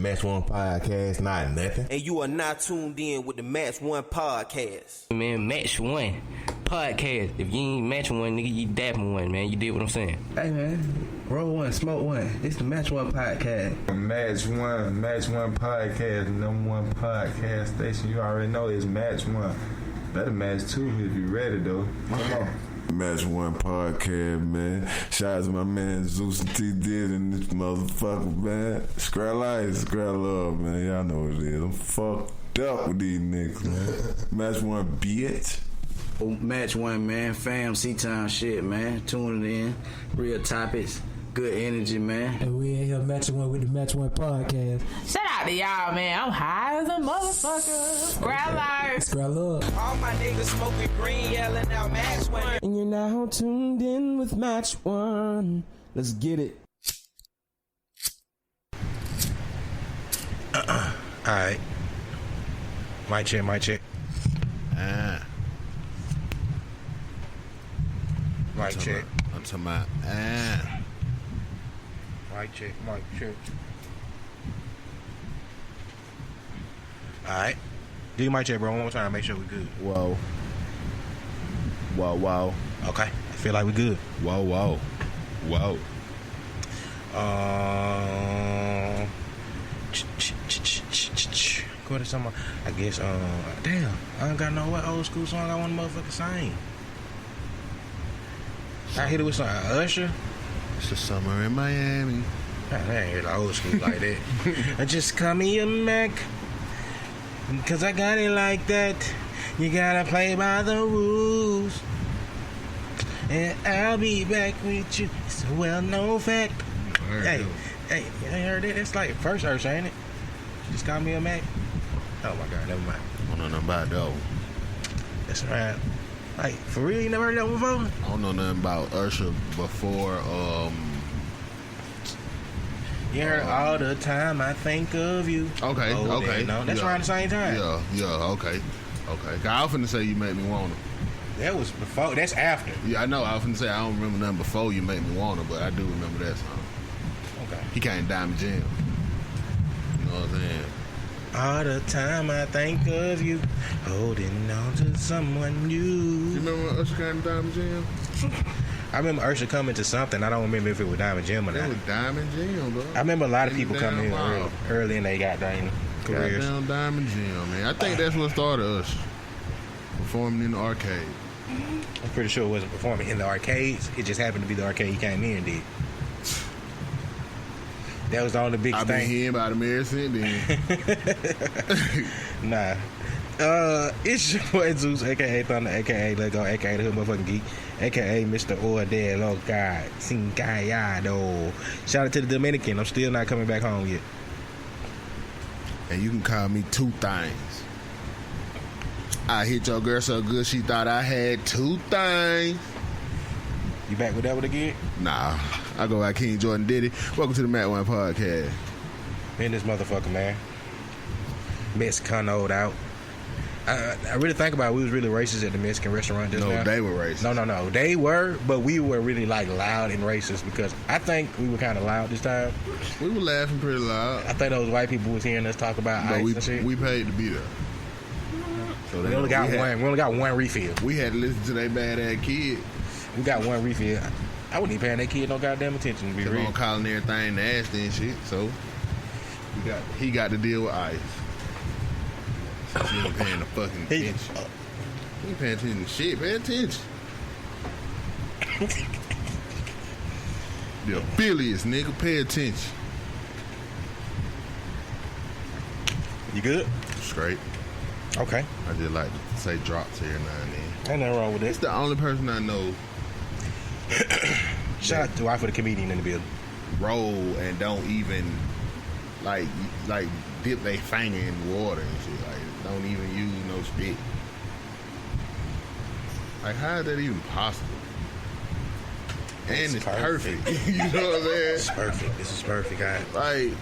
Match One Podcast, not nothing. And you are not tuned in with the Match One Podcast. Man, Match One Podcast. If you ain't matching one, nigga, you dapping one, man. You did what I'm saying. Hey, man. Roll one, smoke one. It's the Match One Podcast. Match One Podcast, number one podcast station. You already know it's Match One. Better match two if you ready, though. Come on. Match One Podcast, man. Shout out to my man Zeus and T did and this motherfucker, man. Scrap life, scrap love, man. Y'all know what it is. I'm fucked up with these niggas, man. Match One, bitch. Match One, man. Fam, C-Town shit, man. Tuning in. Real topics. Good energy, man. And we in here matching one with the Match One Podcast. Shout out to y'all, man. I'm high as a motherfucker. Scrap life. Scrap love. All my niggas smoking green, yelling out Match One. And you're now tuned in with Match One. Let's get it. Alright. Mic check. Mic check. I'm talking about, Mic check. Alright. Do your mic check, bro. One more time. Make sure we good. Whoa. Okay. I feel like we good. Whoa. Go to some. I guess. Damn. I don't got no what old school song I want to motherfucking sing. I hit it with some Usher. It's the summer in Miami. Man, I ain't hear the old school like that. I just call me a Mac, cause I got it like that. You gotta play by the rules, and I'll be back with you. It's a well-known fact. Hey, you ain't heard that? That's like first Usher, ain't it? Just call me a Mac. Oh my God, never mind. I don't know nothing about that one. That's right. Like, for real, you never heard that one before? I don't know nothing about Usher before, You heard all the time I think of you. Okay. No, that's around the same time. Okay. I was finna say You Make Me Wanna. That was before, that's after. Yeah, I know. I was finna say I don't remember nothing before You Make Me Wanna, but I do remember that song. Okay. He came Diamond Jam. You know what I'm saying? All the time I think of you, holding on to someone new. You remember when Usher came to Diamond Jam? I remember Usher coming to something. I don't remember if it was Diamond Jam or not. It was Diamond Jam, bro. I remember a lot of people coming here early in their goddamn careers. Goddamn Diamond Jam, man. I think that's what started us performing in the arcade. I'm pretty sure it wasn't performing in the arcades. It just happened to be the arcade he came in and did. That was the only big thing. I've been hearing about him ever since then. Nah. It's your boy Zeus, a.k.a. Thunder, a.k.a. Let Go, a.k.a. The Hood Motherfucking Geek, a.k.a. Mr. Ordel, God, Sincayado. Shout out to the Dominican. I'm still not coming back home yet. And you can call me two things. I hit your girl so good she thought I had two things. You back with that one again? Nah. I go by King Jordan Diddy. Welcome to the Matt One Podcast. Man, this motherfucker, man. Mexicanoed out. I really think about it, we was really racist at the Mexican restaurant just now. No, they were racist. No. They were, but we were really like loud and racist because I think we were kind of loud this time. We were laughing pretty loud. I think those white people was hearing us talk about ice and shit. We paid to be there. So we only got one refill. We had to listen to that bad-ass kid. We got one refill. I wouldn't even paying that kid no goddamn attention to be real. On calling everything nasty and shit, so he got to deal with ice. So she ain't paying the fucking attention. He ain't paying attention to shit. Pay attention. The affiliates, nigga. Pay attention. You good? Straight. Okay. I just like to say drops here now and then. Ain't nothing wrong with that. It's the only person I know. Shout out to wife of the comedian in the building. Roll and don't even like dip their finger in water and shit. Like don't even use no spit. Like how is that even possible? And it's perfect. You know what I'm saying? It's perfect. This is perfect, guys. Like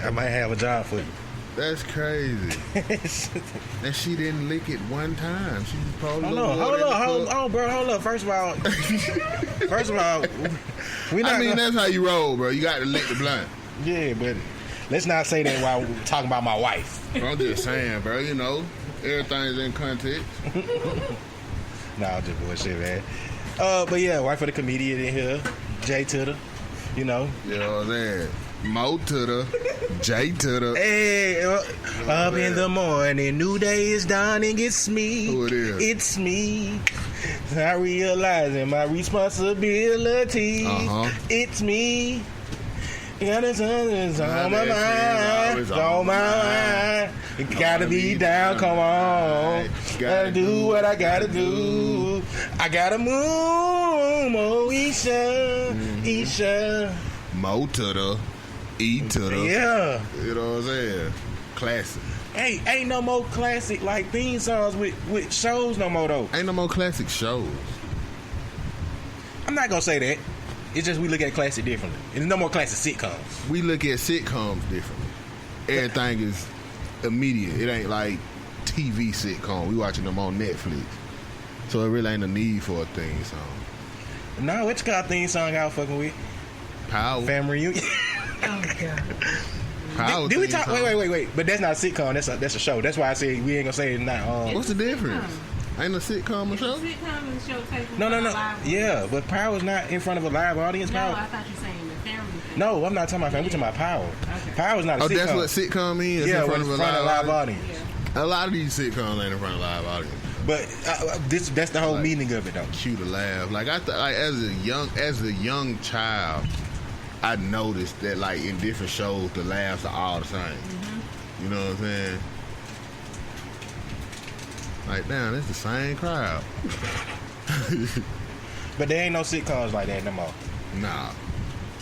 I might have a job for you. That's crazy. And she didn't lick it one time. She just probably hold on, bro. Hold up. First of all, we not. I mean, that's how you roll, bro. You got to lick the blunt. Yeah, but Let's not say that while we're talking about my wife. I'm just saying, bro. You know, everything's in context. Nah, just bullshit, man. But yeah, wife of the comedian in here, Jay Tutter. You know. You know what I'm saying? Mo Tutter, Jay Tutter. Hey, up in the morning, new day is dawning. It's me. Who it is? It's me. I realizing my responsibility. It's me. Got the sun is on my mind. It's on my mind. It gotta be down, come on. Gotta do what I gotta do. I gotta move, Isha. Mo Tutter, E Tutter. Yeah. You know what I'm saying? Classic. Hey, ain't no more classic like theme songs with shows no more though. Ain't no more classic shows. I'm not gonna say that. It's just we look at classic differently. There's no more classic sitcoms. We look at sitcoms differently. Everything is immediate. It ain't like TV sitcom. We watching them on Netflix. So it really ain't a need for a theme song. No, what you got theme song out fucking with? Power. Family Reunion. Oh god. Power. Did we talk? Wait. But that's not a sitcom. That's a show. That's why I said we ain't gonna say it's not. What's the difference? Ain't a sitcom a show? Sitcom and show taken. No. Yeah, but Power's not in front of a live audience. No, Power. I thought you were saying the family thing. No, I'm not talking about family. We're talking about Power. Okay. Power's not a sitcom. Oh, that's what sitcom is? Yeah, in front of a live audience. Yeah. A lot of these sitcoms ain't in front of live audience. But that's the whole meaning of it, though. Cue to laugh. Like like as a young child, I noticed that like in different shows the laughs are all the same. Mm-hmm. You know what I'm saying? Like damn, it's the same crowd. But there ain't no sitcoms like that no more. Nah.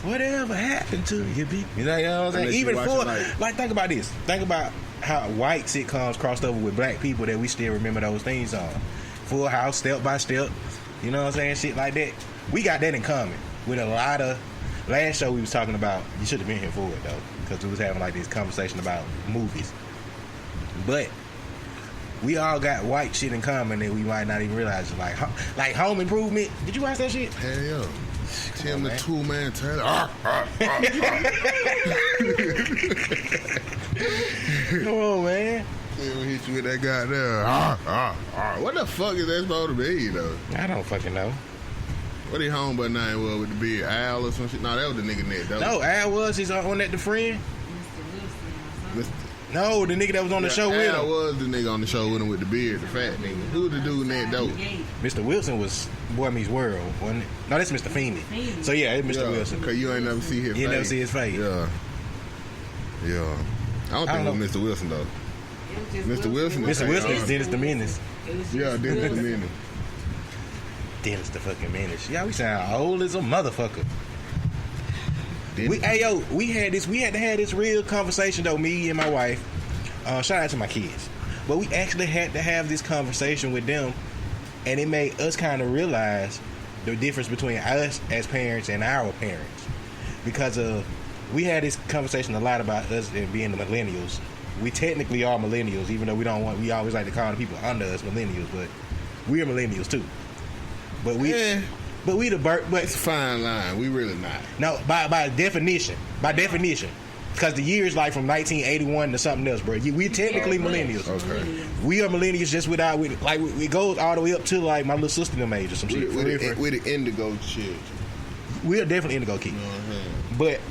Whatever happened to you, B? You know what I'm saying? Unless Even you for watching, like, think about this. Think about how white sitcoms crossed over with black people that we still remember those theme songs. Full House, Step by Step. You know what I'm saying? Shit like that. We got that in common with a lot of. Last show we was talking about. You should have been here for it though, because we was having like this conversation about movies. But we all got white shit in common that we might not even realize. Like Home Improvement. Did you watch that shit? Hell yeah. Tim the Two-Man Taylor. Come on, man. He'll hit you with that guy there. What the fuck is that supposed to be, though? I don't fucking know. What his homeboy name was with the beard? Al or some shit? No, that was the nigga next door. No, Al was. He's on that the friend. No, the nigga that was on the show with him. Al was the nigga on the show with him with the beard, the fat nigga. Who the dude next door? Mr. Wilson was Boy Meets World, wasn't it? No, that's Mr. Feeney. So yeah, it's Mr. Wilson. Cause you ain't never see his face. You never see his face. Yeah. I don't think it was Mr. Wilson though. Mr. Wilson is Dennis the Menace. Yeah, Dennis the Menace. Dennis the fucking Menace. Yeah, we sound old as a motherfucker. We had to have this real conversation though, me and my wife. Shout out to my kids. But we actually had to have this conversation with them, and it made us kind of realize the difference between us as parents and our parents. Because we had this conversation a lot about us being the millennials. We technically are millennials, even though we always like to call the people under us millennials, but we're millennials too. But we the birth. But it's a fine line. We really not. No, by definition. Because the years like from 1981 to something else, bro. We technically millennials. Okay. We are millennials just it goes all the way up to like my little sister them age or some shit. We're the indigo children. We are definitely indigo kids. Mm-hmm. But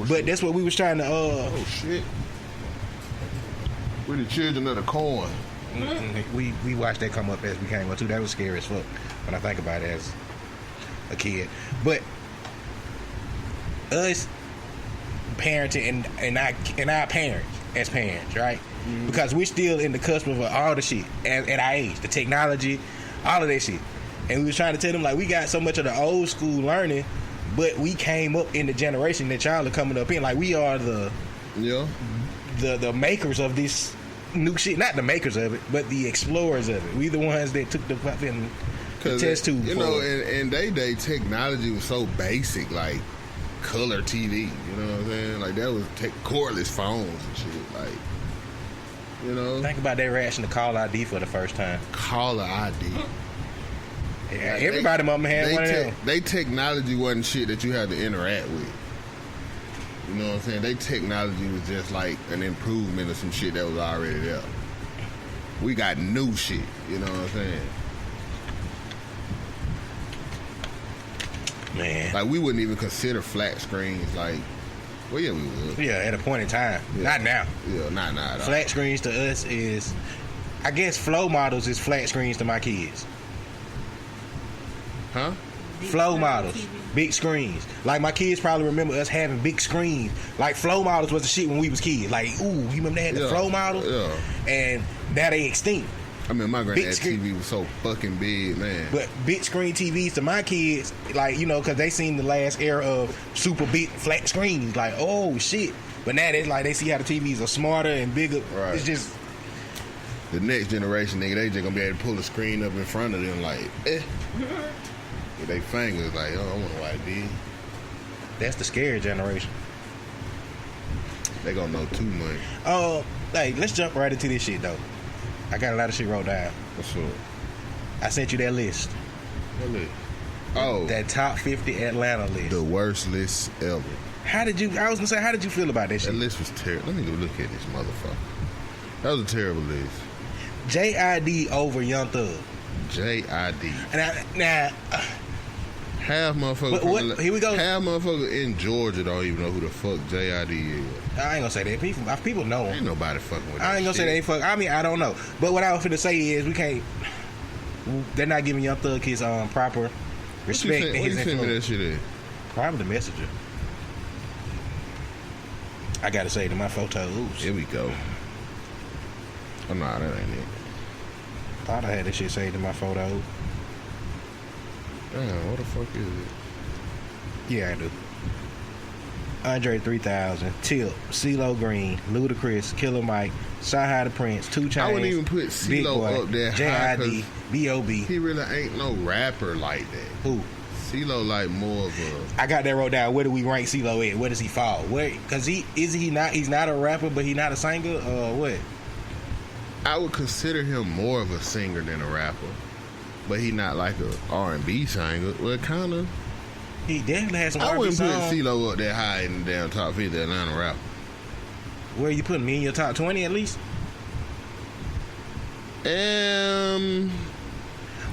but that's what we was trying to. Oh shit. We're the children of the corn. Mm-hmm. We watched that come up as we came up too. That was scary as fuck when I think about it as a kid. But us parenting and our parents as parents, right? Mm-hmm. Because we're still in the cusp of all the shit at our age, the technology, all of that shit. And we was trying to tell them like we got so much of the old school learning, but we came up in the generation that y'all are coming up in. Like we are the makers of this new shit. Not the makers of it, but the explorers of it. We the ones that took the fucking test tube. You know, in they day technology was so basic, like color TV. You know what I'm saying? Like that was cordless phones and shit. Like, you know, think about their reaction to Caller ID for the first time. Caller ID. Yeah, like everybody mama had one of them. They technology wasn't shit that you had to interact with. You know what I'm saying? They technology was just like an improvement of some shit that was already there. We got new shit. You know what I'm saying? Man. Like, we wouldn't even consider flat screens like, well, yeah, we would. Yeah, at a point in time. Yeah. Not now. Yeah, not now. at all. Flat screens to us is, I guess, flow models is flat screens to my kids. Huh? Flow models, big screens. Like, my kids probably remember us having big screens. Like, flow models was the shit when we was kids. Like, ooh, you remember they had the flow models? Yeah. And now they extinct. I mean, my granddad's TV was so fucking big, man. But big screen TVs to my kids, like, you know, because they seen the last era of super big flat screens. Like, oh, shit. But now they like, they see how the TVs are smarter and bigger. Right. It's just... The next generation, nigga, they just gonna be able to pull the screen up in front of them like, with their fingers, like, oh, I wonder why it did. That's the scary generation. They gonna know too much. Oh, hey, let's jump right into this shit, though. I got a lot of shit wrote down. What's up? I sent you that list. What list? Oh. That top 50 Atlanta list. The worst list ever. How did you feel about that shit? That list was terrible. Let me go look at this motherfucker. That was a terrible list. J.I.D. over Young Thug. J.I.D. Now, half motherfuckers. Here we go. Half motherfuckers in Georgia don't even know who the fuck J.I.D. is. I ain't gonna say that. People know him. Ain't nobody fucking with that. I ain't gonna say they ain't fuck. I mean, I don't know. But what I was finna say is we can't. They're not giving Young Thug his proper respect and his influence. What you send me that shit in? Probably the Messenger. I gotta say to my photos. Here we go. Oh, nah, that ain't it. Thought I had this shit saved in my photos. Damn, what the fuck is it? Yeah, I do. Andre 3000, Tip, CeeLo Green, Ludacris, Killer Mike, Sci-Hi the Prince, 2 Chainz. I wouldn't even put CeeLo up there high. J.I.D., B.O.B. He really ain't no rapper like that. Who? CeeLo like more of a... I got that wrote down. Where do we rank CeeLo at? Where does he fall? Where? Because he's not a rapper, but he not a singer? What? I would consider him more of a singer than a rapper. But he not like a R&B singer. Well, kind of. He definitely has some I R&B wouldn't put songs. CeeLo up that high in the damn top 50 Atlanta rapper. Where you putting me in your top 20 at least?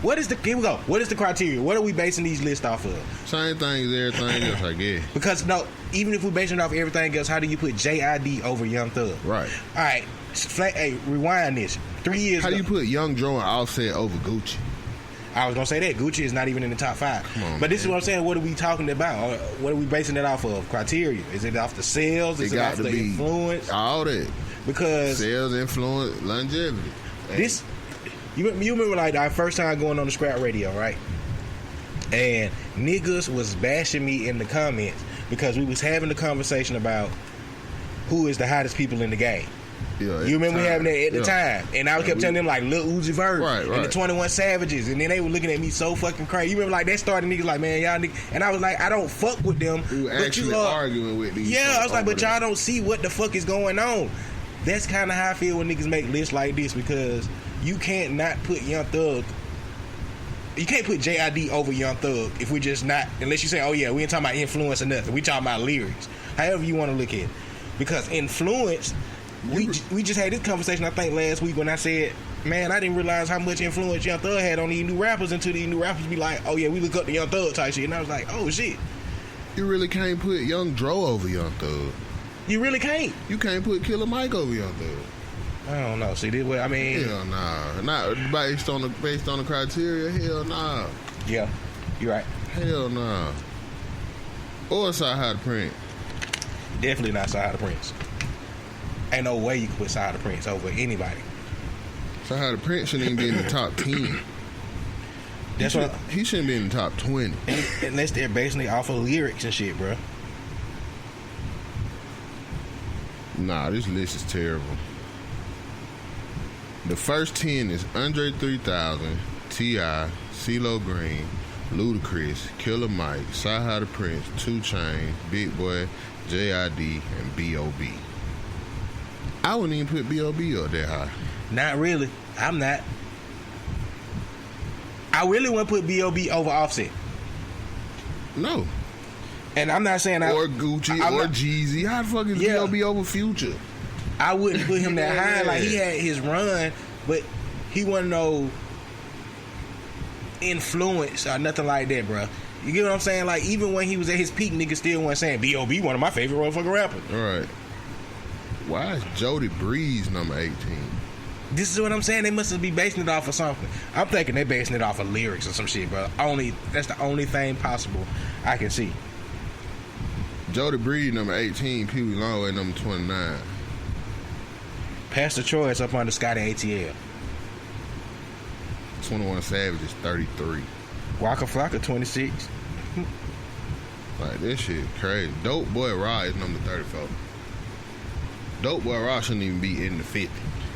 What is the here we go? What is the criteria? What are we basing these lists off of? Same thing as everything else, I guess. Because no, even if we're basing it off everything else, how do you put J.I.D. over Young Thug? Right. All right. Hey, rewind this. 3 years How ago. do you put Young Dro and Offset over Gucci? I was gonna say that Gucci is not even in the top 5. Come on, but this man. is what I'm saying. What are we talking about? What are we basing it off of? Criteria? Is it off the sales? Is it got off to the be influence? all that. Because sales, influence, longevity. This, you remember like our first time going on the Scrap Radio, right? And niggas was bashing me in the comments because we was having a conversation about who is the hottest people in the game. Yeah, you remember we having that at the time, and I kept telling them like Lil Uzi Vert and the 21 Savages, and then they were looking at me so fucking crazy. You remember like that started niggas like, man, y'all niggas, and I was like, I don't fuck with them. We were but actually you arguing with these. Yeah, I was like, but y'all y'all don't see what the fuck is going on. That's kind of how I feel when niggas make lists like this, because you can't not put Young Thug. You can't put J.I.D. over Young Thug if we just not, unless you say, oh yeah, we ain't talking about influence or nothing. We talking about lyrics. However you want to look at it. Because influence, we just had this conversation, I think, last week when I said, man, I didn't realize how much influence Young Thug had on these new rappers until these new rappers be like, oh yeah, we look up to Young Thug type shit. And I was like, oh shit. You really can't put Young Dro over Young Thug. You really can't. You can't put Killer Mike over Young Thug. I don't know. See, this way, I mean, hell nah. Not based on the criteria. Hell nah. Yeah, you're right. Hell nah. Or Sci-Hi the Prince. Definitely not Sci-Hi the Prince. Ain't no way you can put Sci-Hi the Prince over anybody. Sci-Hi the Prince shouldn't even be in the top 10. That's he shouldn't be in the top 20. Unless they're basically off of lyrics and shit, bro. Nah, this list is terrible. The first 10 is Andre 3000, T.I., CeeLo Green, Ludacris, Killer Mike, Sci-Hi the Prince, 2 Chainz, Big Boy, J.I.D., and B.O.B. I wouldn't even put B.O.B. up that high. Not really. I'm not. I really want to put B.O.B. over Offset. No. And I'm not saying or Gucci or Jeezy. How the fuck is B.O.B. over Future? I wouldn't put him that high. Like, he had his run, but he wasn't no influence or nothing like that, bro. You get what I'm saying? Like, even when he was at his peak, niggas still wasn't saying B.O.B. one of my favorite motherfucking rappers. All right. Why is Jody Breeze number 18? This is what I'm saying. They must be basing it off of something. I'm thinking they're basing it off of lyrics or some shit, bro. That's the only thing possible I can see. Jody Breeze number 18, Pee Wee Longway number 29. Pastor Troy is up under Scotty ATL. 21 Savage is 33. Waka Flocka 26. Like, this shit crazy. Dope Boy Raw is number 34. Dope Boy Raw shouldn't even be in the 50.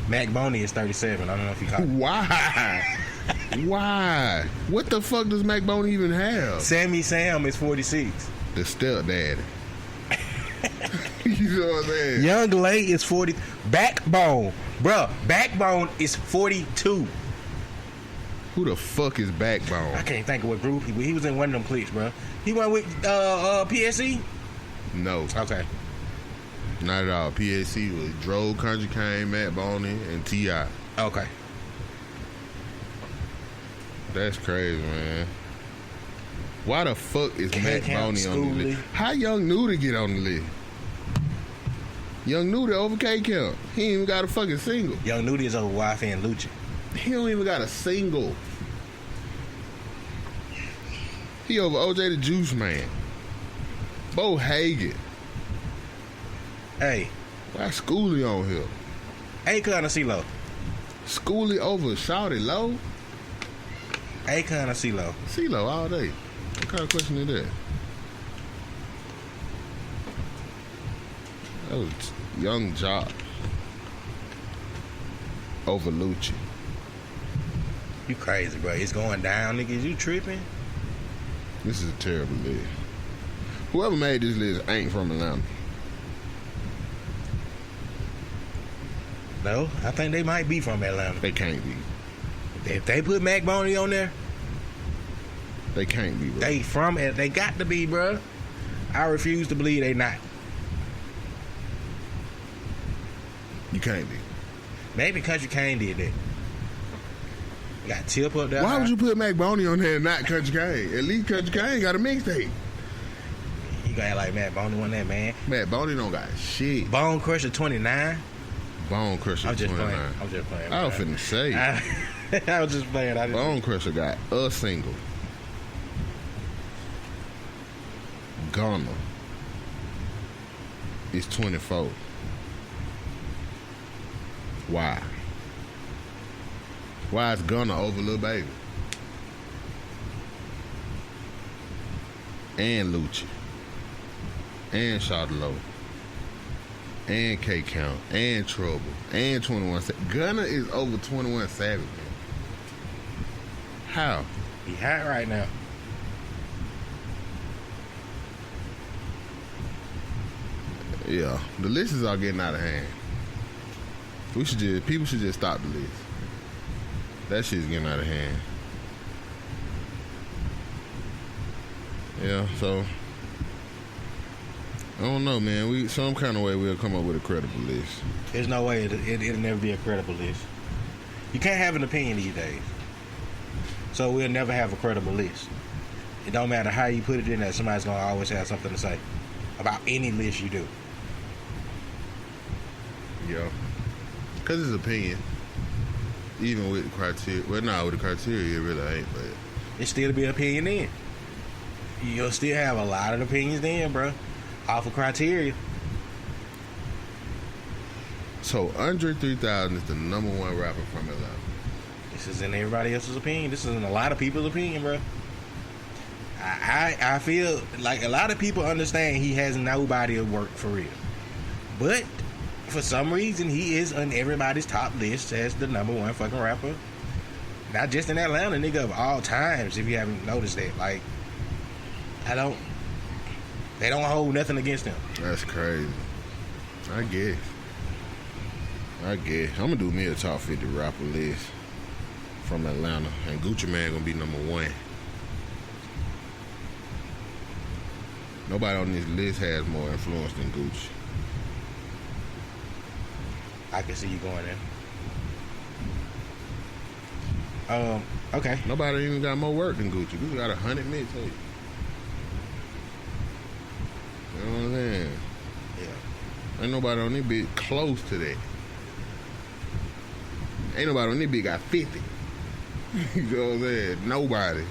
Mac Boney is 37. I don't know if you caught it. Why? Why? What the fuck does Mac Boney even have? Sammy Sam is 46. The stepdaddy. You know what I'm saying? Young Lay is 40. Backbone. Bruh, Backbone is 42. Who the fuck is Backbone? I can't think of what group he was in. One of them cliques, bro. He went with PSC? No. Okay. Not at all. PSC was Dro, Country Kane, Matt Boney, and T.I. Okay. That's crazy, man. Why the fuck is Matt Boney on the list? How Young Nudy get on the list? Young Nudy over K-Camp. He ain't even got a fucking single. Young Nudy is over YF and Lucci. He don't even got a single. He over OJ the Juice Man. Bo Hagen. Hey. Why Schoolie on here? Akon or CeeLo? Schoolie over Shawty Low? Akon or CeeLo? CeeLo all day. What kind of question is that? That was Young Jock over Lucci. You crazy, bro. It's going down, niggas. You tripping? This is a terrible list. Whoever made this list ain't from Atlanta. No, I think they might be from Atlanta. They can't be. If they put Mac Boney on there, they can't be, bro. They from it. They got to be, bro. I refuse to believe they not. You can't be. Maybe Country Kane did that. Got Tip up there. Why would you put Mac Boney on there and not Country Kane? At least Country Kane got a mixtape. You got like Matt Boney on that, man. Matt Boney don't got shit. Bone Crusher 29. Bone Crusher 29. I'm just playing. I was finna say. I was just playing. Bone Crusher got a single. Gunna is 24. Why? Why is Gunna over Lil Baby? And Lucci. And Shawty Low. And K-Count. And Trouble. And 21 Savage. Gunna is over 21 Savage, man. How? He hot right now. Yeah. The lists are getting out of hand. People should just stop the list. That shit's getting out of hand. Yeah, so I don't know, man. Some kind of way we'll come up with a credible list. There's no way it'll never be a credible list. You can't have an opinion these days. So we'll never have a credible list. It don't matter how you put it in there, somebody's gonna always have something to say about any list you do. Yeah. Because it's opinion. Even with the criteria. Well, no, with the criteria, it really ain't, but it still be opinion then. You'll still have a lot of opinions then, bro. Off of criteria. So, Andre 3000 is the number one rapper from Atlanta. This is in everybody else's opinion. This is in a lot of people's opinion, bro. I feel like a lot of people understand he has no body of work for real. But for some reason, he is on everybody's top list as the number one fucking rapper. Not just in Atlanta, nigga, of all times, if you haven't noticed that. Like, they don't hold nothing against him. That's crazy. I guess. I'm going to do me a top 50 rapper list from Atlanta. And Gucci Mane going to be number one. Nobody on this list has more influence than Gucci. I can see you going there. Okay. Nobody even got more work than Gucci. Gucci got 100 mixtapes. You know what I'm saying? Yeah. Ain't nobody on this bitch close to that. Ain't nobody on this bitch got 50. You know what I'm saying? Nobody.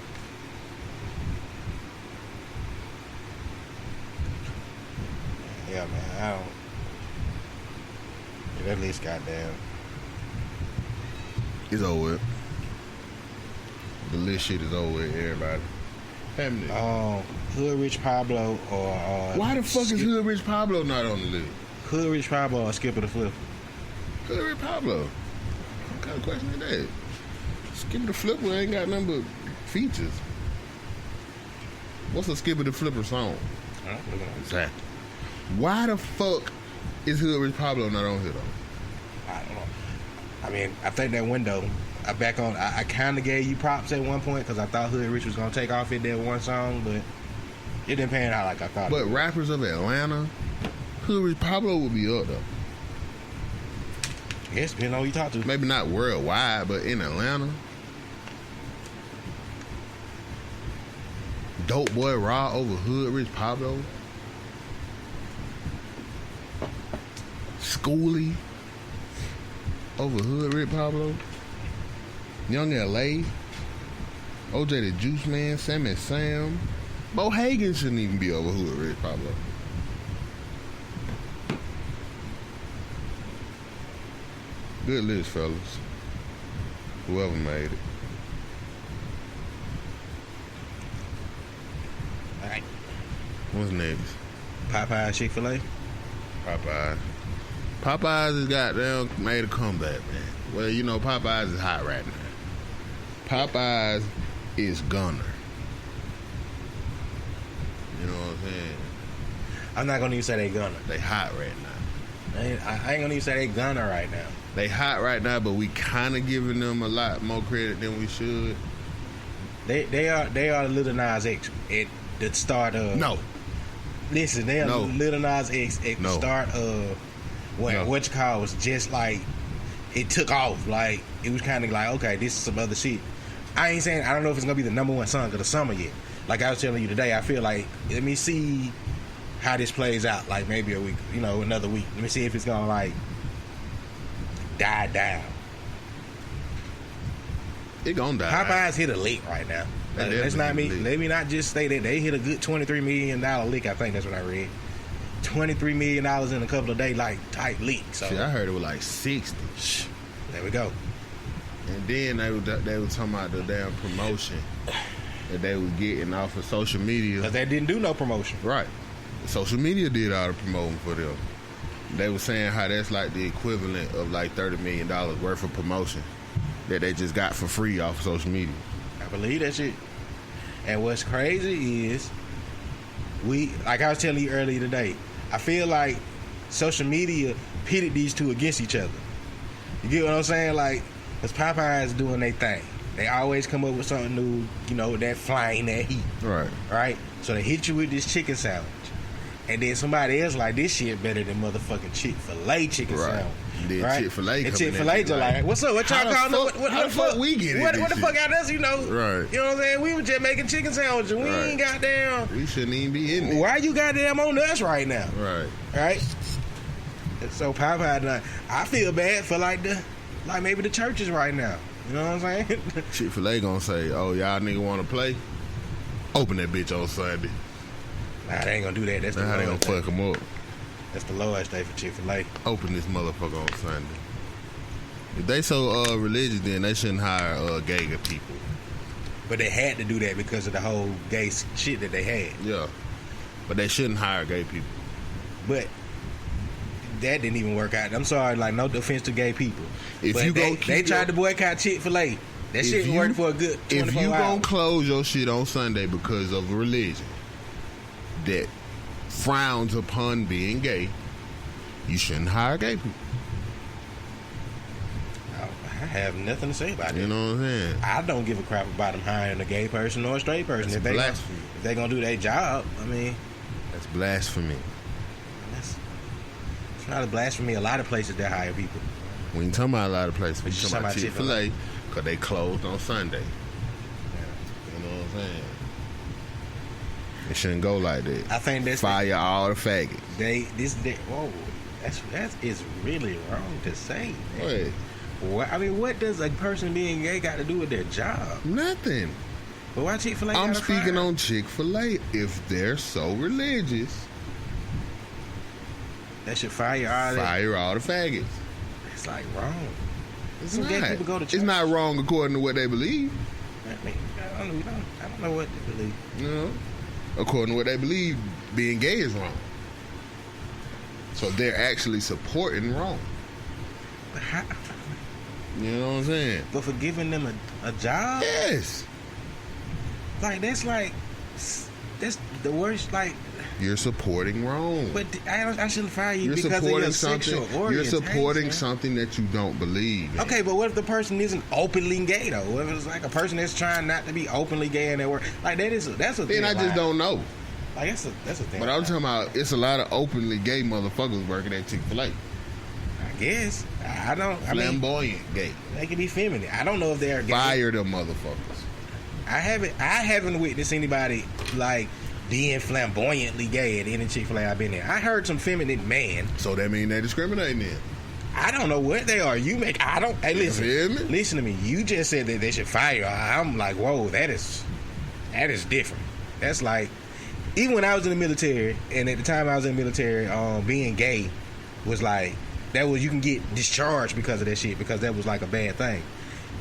Yeah, man. I don't. Yeah, that list, goddamn. It's over with. The list shit is over with, everybody. Family. Hood Rich Pablo or why the fuck is Hood Rich Pablo not on the list? Hood Rich Pablo or Skipper the Flip? Hood Rich Pablo. What kind of question is that? Skipper the Flipper ain't got nothing but features. What's a Skipper the Flipper song? Exactly. Why the fuck is Hood Rich Pablo not on here though? I don't know. I mean, I think that window. I kind of gave you props at one point because I thought Hood Rich was gonna take off in that one song, but it didn't pan out like I thought. But rappers of Atlanta, Hood Rich Pablo would be up though. Yes, depending on who you talk to. Maybe not worldwide, but in Atlanta. Dope Boy Raw over Hood Rich Pablo. Schoolie over Hood Rich Pablo. Young L.A. OJ the Juice Man, Sam and Sam. Bo Hagen shouldn't even be over Hood Rich Pablo. Good list, fellas. Whoever made it. All right. What's next? Popeye, Chick-fil-A. Popeyes has goddamn made a comeback, man. Well, you know, Popeyes is hot right now. Popeyes is gunner. You know what I'm saying? I'm not gonna even say they gunner. They hot right now. I ain't gonna even say they gunner right now. They hot right now, but we kind of giving them a lot more credit than we should. They are Lil Nas X at the start of. No. Listen, they are Lil Nas X at the start of when what you call was just like it took off. Like it was kind of like, okay, this is some other shit. I ain't saying I don't know if it's gonna be the number one song of the summer yet. Like I was telling you today, I feel like let me see how this plays out. Like maybe a week, another week. Let me see if it's gonna like die down. It gonna die. Popeyes hit a lick right now. Let's not let me not just say that they hit a good $23 million lick. I think that's what I read. $23 million in a couple of days, like tight leak. So shit, I heard it was like 60. There we go. And then they were talking about the damn promotion that they was getting off of social media. Because they didn't do no promotion. Right. Social media did all the promoting for them. They were saying how that's like the equivalent of like $30 million worth of promotion that they just got for free off of social media. I believe that shit. And what's crazy is like I was telling you earlier today, I feel like social media pitted these two against each other. You get what I'm saying? Like, because Popeyes doing their thing. They always come up with something new, that flying, that heat. Right? So they hit you with this chicken sandwich. And then somebody else like, this shit better than motherfucking Chick-fil-A chicken sandwich. Then right? Chick-fil-A and Chick-fil-A just like, what's up? What y'all calling it? How the fuck we get it? What the fuck out us, Right. You know what I'm saying? We were just making chicken sandwiches. We ain't goddamn. We shouldn't even be in there. Why you goddamn on us right now? Right? So Popeye, I feel bad for like maybe the churches right now. You know what I'm saying? Chick-fil-A gonna say, oh, y'all nigga wanna play? Open that bitch on Sunday. Nah, they ain't gonna do that. That's how they gonna fuck them up. That's the lowest day for Chick-fil-A. Open this motherfucker on Sunday. If they so religious, then they shouldn't hire gay people. But they had to do that because of the whole gay shit that they had. Yeah. But they shouldn't hire gay people. But that didn't even work out. I'm sorry, like no offense to gay people. They tried to boycott Chick-fil-A. That shit worked for a good 24 hours. If you gonna close your shit on Sunday because of religion that frowns upon being gay, you shouldn't hire gay people. I have nothing to say about it. You know what I'm saying? I don't give a crap about them hiring a gay person or a straight person. If they gonna do their job, I mean, That's blasphemy. It's not a blasphemy. A lot of places that hire people. We ain't talking about a lot of places. We But you talking about talking about Chick-fil-A because they closed on Sunday. You know what I'm saying? It shouldn't go like that. I think that's fire all the faggots. Whoa, that is really wrong to say. What? What does a person being gay got to do with their job? Nothing. But why Chick-fil-A? I'm speaking on Chick-fil-A. If they're so religious, they should fire all the faggots. It's like wrong. It's Some gay not. people go to church. It's not wrong according to what they believe. I don't know what they believe. You know, according to what they believe, being gay is wrong. So they're actually supporting wrong. But how? You know what I'm saying? But for giving them a job? Yes. That's the worst. Like, you're supporting wrong. But I shouldn't fire you You're because of supporting your something. sexual orientation. You're supporting something that you don't believe in. Okay, but what if the person isn't openly gay though? What if it's like a person that's trying not to be openly gay in their work? Like that's a Then thing. I just don't know. Like that's a thing. But I'm talking about it's a lot of openly gay motherfuckers working at Chick-fil-A. I guess I don't. Flamboyant gay. They can be feminine. I don't know if they're gay. Fire them motherfuckers. I haven't witnessed anybody like being flamboyantly gay at any Chick-fil-A I've been in. I heard some feminine man. So that mean they discriminating then? I don't know what they are. Hey, listen to me. You just said that they should fire. I'm like, whoa, that is different. That's like, even when I was in the military, and at the time I was in the military, being gay was like, you can get discharged because of that shit, because that was like a bad thing.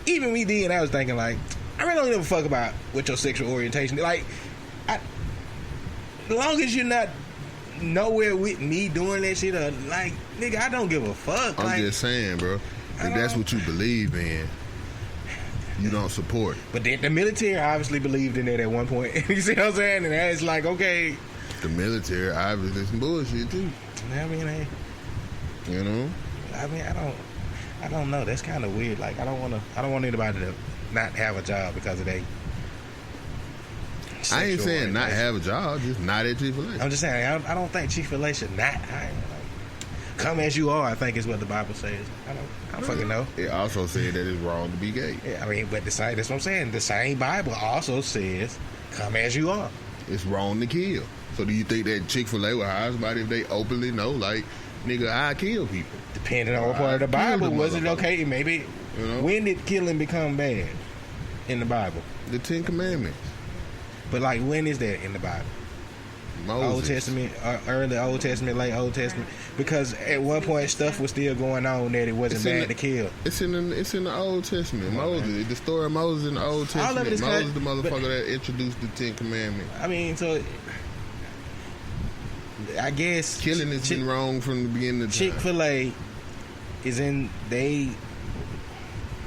Even me then, I was thinking like, I really don't give a fuck about what your sexual orientation is. Like, as long as you're not nowhere with me doing that shit, or like, nigga, I don't give a fuck. I'm just saying, bro. If that's what you believe in, you don't support it. But the military obviously believed in it at one point. You see what I'm saying? And it's like, okay. The military obviously some bullshit too. I mean, you know. I mean, I don't know. That's kind of weird. Like, I don't want anybody to not have a job because of they. I ain't saying not have a job, just not at Chick-fil-A. I'm just saying, I don't think Chick-fil-A should not hire. Come as you are, I think is what the Bible says. I don't fucking know. It also said that it's wrong to be gay. Yeah, I mean, but that's what I'm saying. The same Bible also says, come as you are. It's wrong to kill. So do you think that Chick-fil-A will hire somebody if they openly know, like, nigga, I kill people? Depending on what part of the Bible, was it okay? Maybe. You know? When did killing become bad in the Bible? The Ten Commandments. But like, when is that in the Bible? Moses. Old Testament, early Old Testament, late Old Testament. Because at one point stuff was still going on that it wasn't bad to kill. It's in the Old Testament. Moses, the story of Moses in the Old Testament. Moses, the motherfucker that introduced the Ten Commandments. I mean, so I guess killing has been wrong from the beginning of time. Chick-fil-A they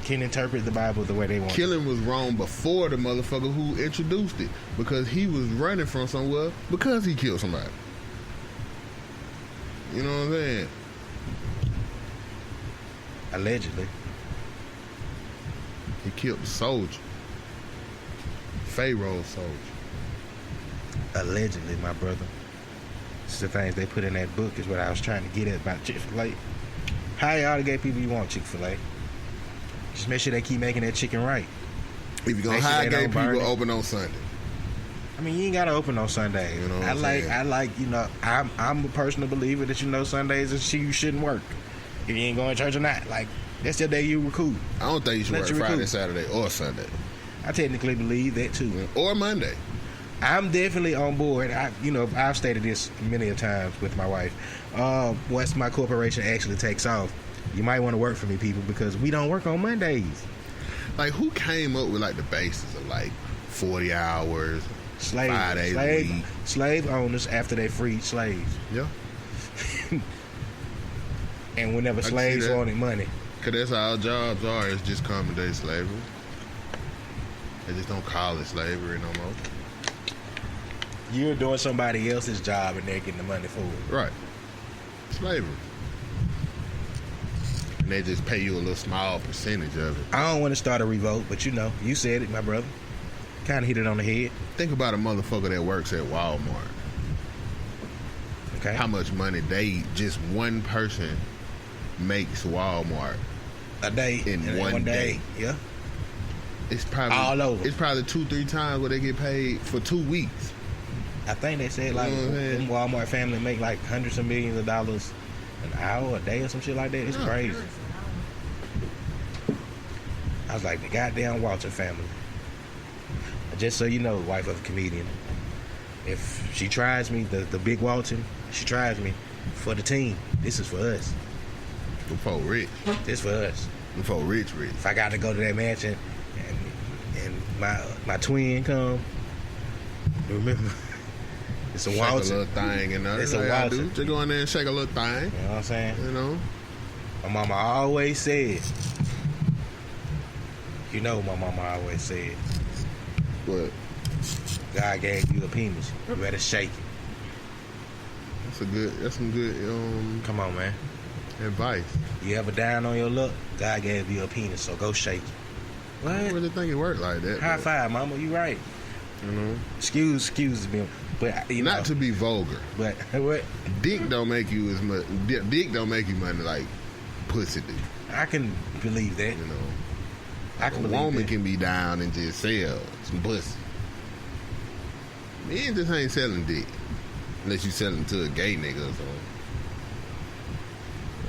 can interpret the Bible the way they want. Killing was wrong before the motherfucker who introduced it, because he was running from somewhere because he killed somebody. You know what I'm saying? Allegedly. He killed a soldier. Pharaoh's soldier. Allegedly, my brother. It's the things they put in that book is what I was trying to get at about Chick-fil-A. Hire all the gay people you want, Chick-fil-A. Just make sure they keep making that chicken right. If you're gonna hire gay people, open on Sunday. I mean, you ain't gotta open on Sunday. You know what I like, you know, I'm a personal believer that, you know, Sundays is you shouldn't work. If you ain't going to church or not. Like, that's your day you recruit. I don't think you should work Friday, Saturday, or Sunday. I technically believe that too. Or Monday. I'm definitely on board. I've stated this many a times with my wife. Once my corporation actually takes off, you might want to work for me, people, because we don't work on Mondays. Like, who came up with like the basis of like 40 hours, 5 days a week? Slave owners after they freed slaves. Yeah. And whenever slaves wanted money. Because that's how our jobs are. It's just common day slavery. They just don't call it slavery no more. You're doing somebody else's job and they're getting the money for it. Right. Slavery. And they just pay you a little small percentage of it. I don't want to start a revolt, but you know, you said it, my brother. Kind of hit it on the head. Think about a motherfucker that works at Walmart. Okay. How much money just one person makes Walmart a day in one day? Yeah. It's probably all over. It's probably 2-3 times what they get paid for 2 weeks. I think they said like them Walmart family make like hundreds of millions of dollars an hour, a day, or some shit like that. It's crazy. I was like, the goddamn Walter family. Just so you know, wife of a comedian, if she tries me, the big Walton, she tries me for the team. This is for us. For rich. This for us. For rich. If I got to go to that mansion and my twin come, remember, it's a Walton. Shake a little thing and it's a Walton. Just go in there and shake a little thing. You know what I'm saying? You know? My mama always said, what? God gave you a penis. You better shake it. That's some good come on, man. Advice. You ever down on your luck? God gave you a penis, so go shake it. What? I don't really think it worked like that. High five, mama. You right. You know? Excuse me. But not to be vulgar. But what? Dick don't make you as much. Dick don't make you money like pussy do. I can believe that. You know. I can believe a woman that. can be down and just sell some pussy. Men just ain't selling dick. Unless you selling to a gay nigga or something.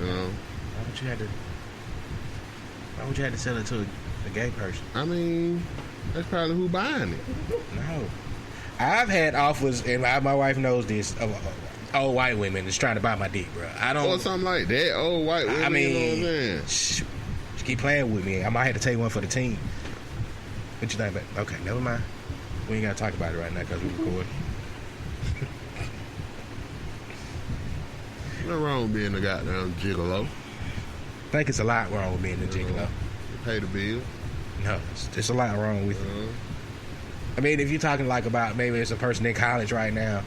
You know? Why would you have to sell it to a gay person? I mean, that's probably who buying it. No. I've had offers, and my wife knows this, of old white women that's trying to buy my dick, bro. I don't... Or something like that. Old white women, I mean, you know what I'm saying? She keep playing with me. I might have to take one for the team. What you think about? Okay, never mind. We ain't got to talk about it right now because we record. Nothing wrong with being a goddamn gigolo. I think it's a lot wrong with being a gigolo. Pay the bill. No, it's a lot wrong with it. I mean, if you're talking like about maybe it's a person in college right now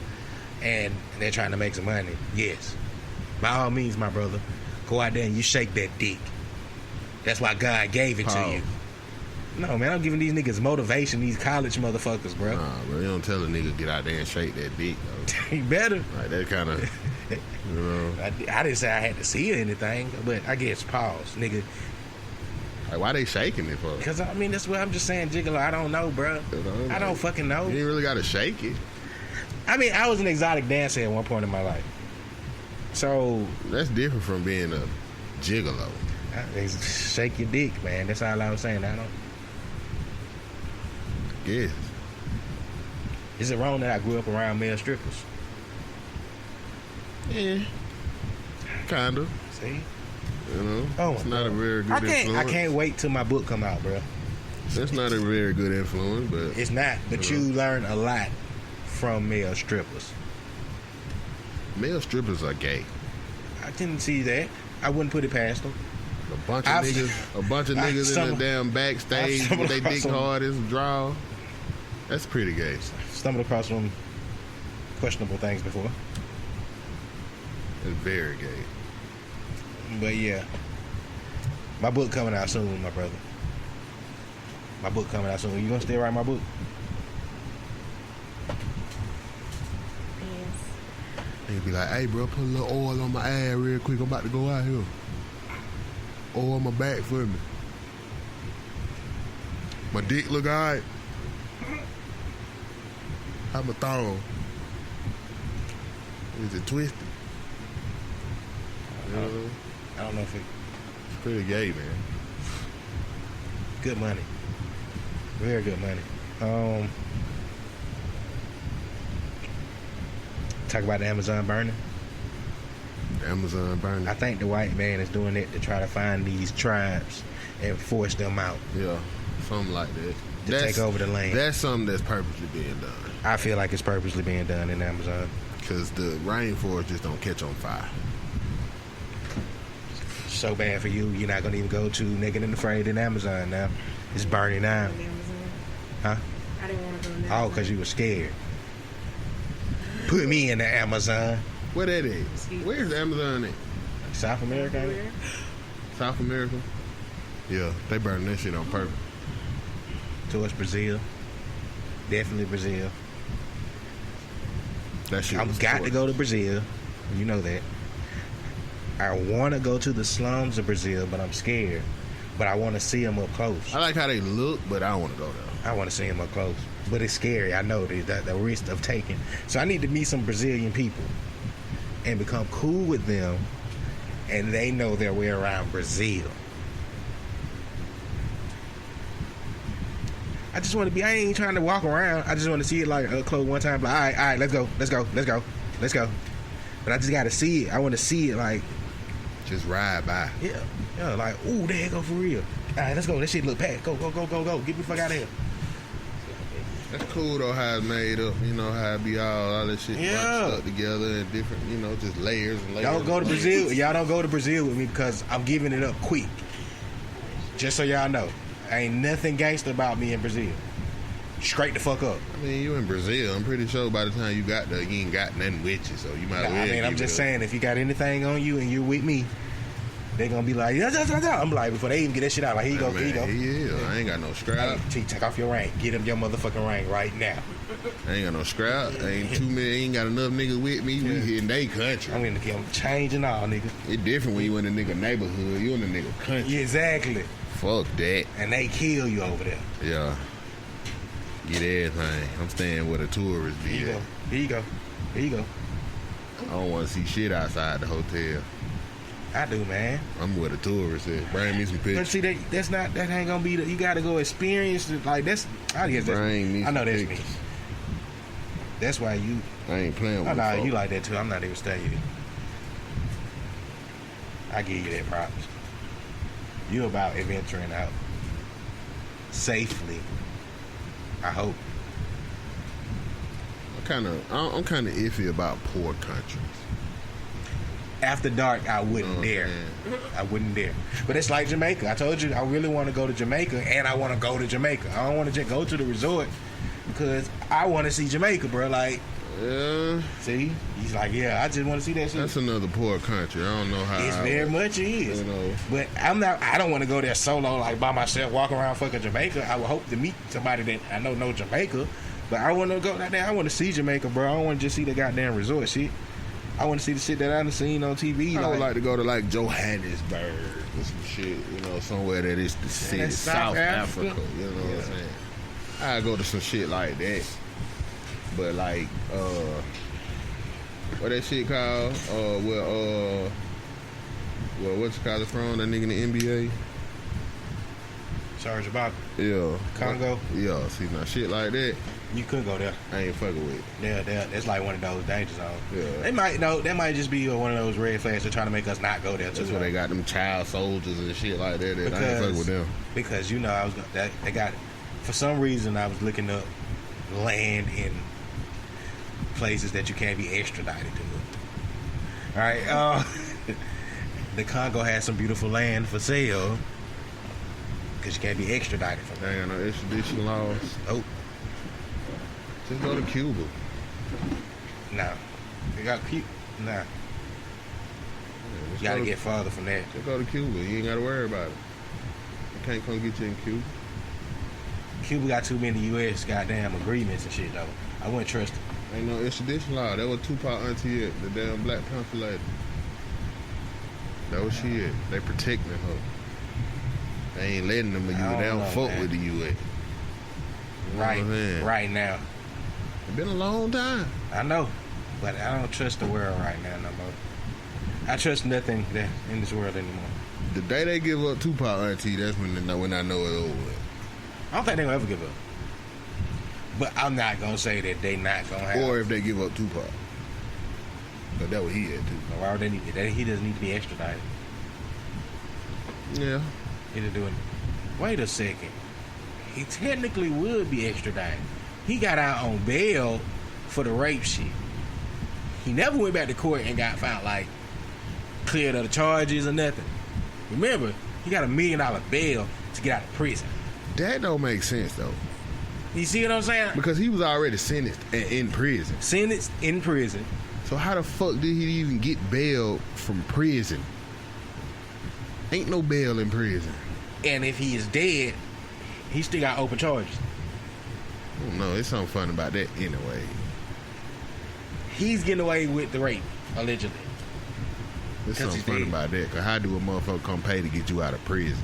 and they're trying to make some money, yes. By all means, my brother, go out there and you shake that dick. That's why God gave it to you. No, man, I'm giving these niggas motivation, these college motherfuckers, bro. Nah, bro, you don't tell a nigga get out there and shake that dick, though. You better. Like, that kind of, you know. I didn't say I had to see anything, but I guess pause, nigga. Like, why they shaking it for? Because, I mean, that's what I'm just saying, gigolo. I don't know, bro. I don't fucking know. You ain't really got to shake it. I mean, I was an exotic dancer at one point in my life. So. That's different from being a gigolo. Shake your dick, man. That's all I was saying. I don't. Yeah. Is it wrong that I grew up around male strippers? Yeah. Kind of. See? You know? Oh, it's not a very good influence. I can't wait till my book come out, bro. That's not a very good influence, but... It's not, but you learn a lot from male strippers. Male strippers are gay. I didn't see that. I wouldn't put it past them. A bunch of niggas in the damn backstage with they dick hard as a draw. That's pretty gay. Stumbled across some questionable things before. It's very gay. But yeah, my book coming out soon, my brother. My book coming out soon. You gonna still write my book? Yes. They'd be like, "Hey, bro, put a little oil on my ass real quick. I'm about to go out here. Oil on my back for me. My dick look alright. How my thong? Is it twisted? I don't know if it's pretty gay, man. Good money. Very good money. Talk about the Amazon burning. Amazon burning. I think the white man is doing it to try to find these tribes and force them out. Yeah, something like that. To take over the land. That's something that's purposely being done. I feel like it's purposely being done in Amazon. Because the rainforest just don't catch on fire. So bad for you, you're not going to even go to Naked and Afraid in Amazon now. It's burning now. Huh? I didn't want to go now. Oh, because you were scared. Put me in the Amazon. Where that is? Where's Amazon at? South America? Where? South America? Yeah, they burning that shit on purpose. Towards Brazil. Definitely Brazil. That shit I've got to go to Brazil. You know that. I want to go to the slums of Brazil, but I'm scared. But I want to see them up close. I like how they look, but I don't want to go there. I want to see them up close. But it's scary. I know the risk of taking. So I need to meet some Brazilian people and become cool with them, and they know their way around Brazil. I just want to be. I ain't trying to walk around. I just want to see it like up close one time. Like, all right, let's go. But I just got to see it. I want to see it like. Just ride by. Yeah, like, ooh, there you go for real. All right, let's go. That shit look packed. Go. Get me the fuck out of here. That's cool though, how it's made up. You know how it be all that shit stuck together and different. You know, just layers and layers. Y'all go to Brazil. Y'all don't go to Brazil with me because I'm giving it up quick. Just so y'all know, ain't nothing gangster about me in Brazil. Straight the fuck up. I mean, you in Brazil. I'm pretty sure by the time you got there, you ain't got nothing with you, so you might. I mean, I'm just saying, if you got anything on you and you're with me, they gonna be like, I'm like, before they even get that shit out, like, here you go. Yeah, I ain't got no strap. Hey, take off your ring. Get him your motherfucking ring right now. I ain't got no scrap. Ain't got enough niggas with me. We hitting they country. I'm gonna get them changing all, nigga. It's different when you in a nigga neighborhood. You in a nigga country. Yeah, exactly. Fuck that. And they kill you over there. Yeah. Get everything. I'm staying where the tourists be. Here you go. I don't want to see shit outside the hotel. I do, man. I'm where the tourists is. Bring me some pictures. But see, that ain't gonna be. You gotta go experience it. Like that's. I guess that's. I know that's me. That's why you. I ain't playing with you like that too. I'm not even studying you. I give you that props. You about adventuring out safely. I hope. I'm kind of iffy about poor countries. After dark, I wouldn't dare. I wouldn't dare. But it's like Jamaica. I told you I really want to go to Jamaica, and I want to go to Jamaica. I don't want to just go to the resort because I want to see Jamaica, bro. Like, see, he's like, yeah, I just want to see that shit. That's another poor country. I don't know how. It's very much is. You know. But I don't want to go there solo, like by myself, walk around fucking Jamaica. I would hope to meet somebody that I know Jamaica. But I want to go out there. I want to see Jamaica, bro. I don't want to just see the goddamn resort shit. I want to see the shit that I've seen on TV. I would like to go to like Johannesburg or some shit, you know, somewhere that is the city, South Africa. You know what I'm saying? I go to some shit like that. But like, what that shit called? What's it called from? That nigga in the NBA? Serge Ibaka. Yeah. Congo. Yeah. See, now shit like that. You could go there. I ain't fucking with it. Yeah, that's like one of those danger zones. Yeah. That might just be one of those red flags they're trying to make us not go there. That's where they got them child soldiers and shit like that. I ain't fucking with them. Because you know they got, for some reason I was looking up land in places that you can't be extradited to. All right, the Congo has some beautiful land for sale because you can't be extradited from there. They ain't got no extradition laws. Oh. Just go to Cuba. Nah. They got Cuba. Nah. Yeah, you gotta get farther from that. Just go to Cuba. You ain't gotta worry about it. I can't come get you in Cuba. Cuba got too many U.S. goddamn agreements and shit, though. I wouldn't trust it. Ain't no extradition law. That was Tupac auntie at the damn Black Panther lady. That was she at. They protecting her. They ain't letting them. They don't fuck with the U.S. Right now. It's been a long time. I know, but I don't trust the world right now no more. I trust nothing in this world anymore. The day they give up Tupac auntie, that's when I know it's over with. I don't think they're gonna ever give up. But I'm not gonna say that they not gonna have. Or if they give up Tupac, but that what he had too. Why would they need that? He doesn't need to be extradited. Yeah. He's doing. Wait a second. He technically would be extradited. He got out on bail for the rape shit. He never went back to court and got found like cleared of the charges or nothing. Remember, he got $1 million bail to get out of prison. That don't make sense though. You see what I'm saying? Because he was already sentenced in prison. Sentenced in prison. So how the fuck did he even get bail from prison? Ain't no bail in prison. And if he is dead, he still got open charges. No, it's something fun about that anyway. He's getting away with the rape. Allegedly. There's 'Cause something he's funny dead. about that. Cause how do a motherfucker come pay to get you out of prison?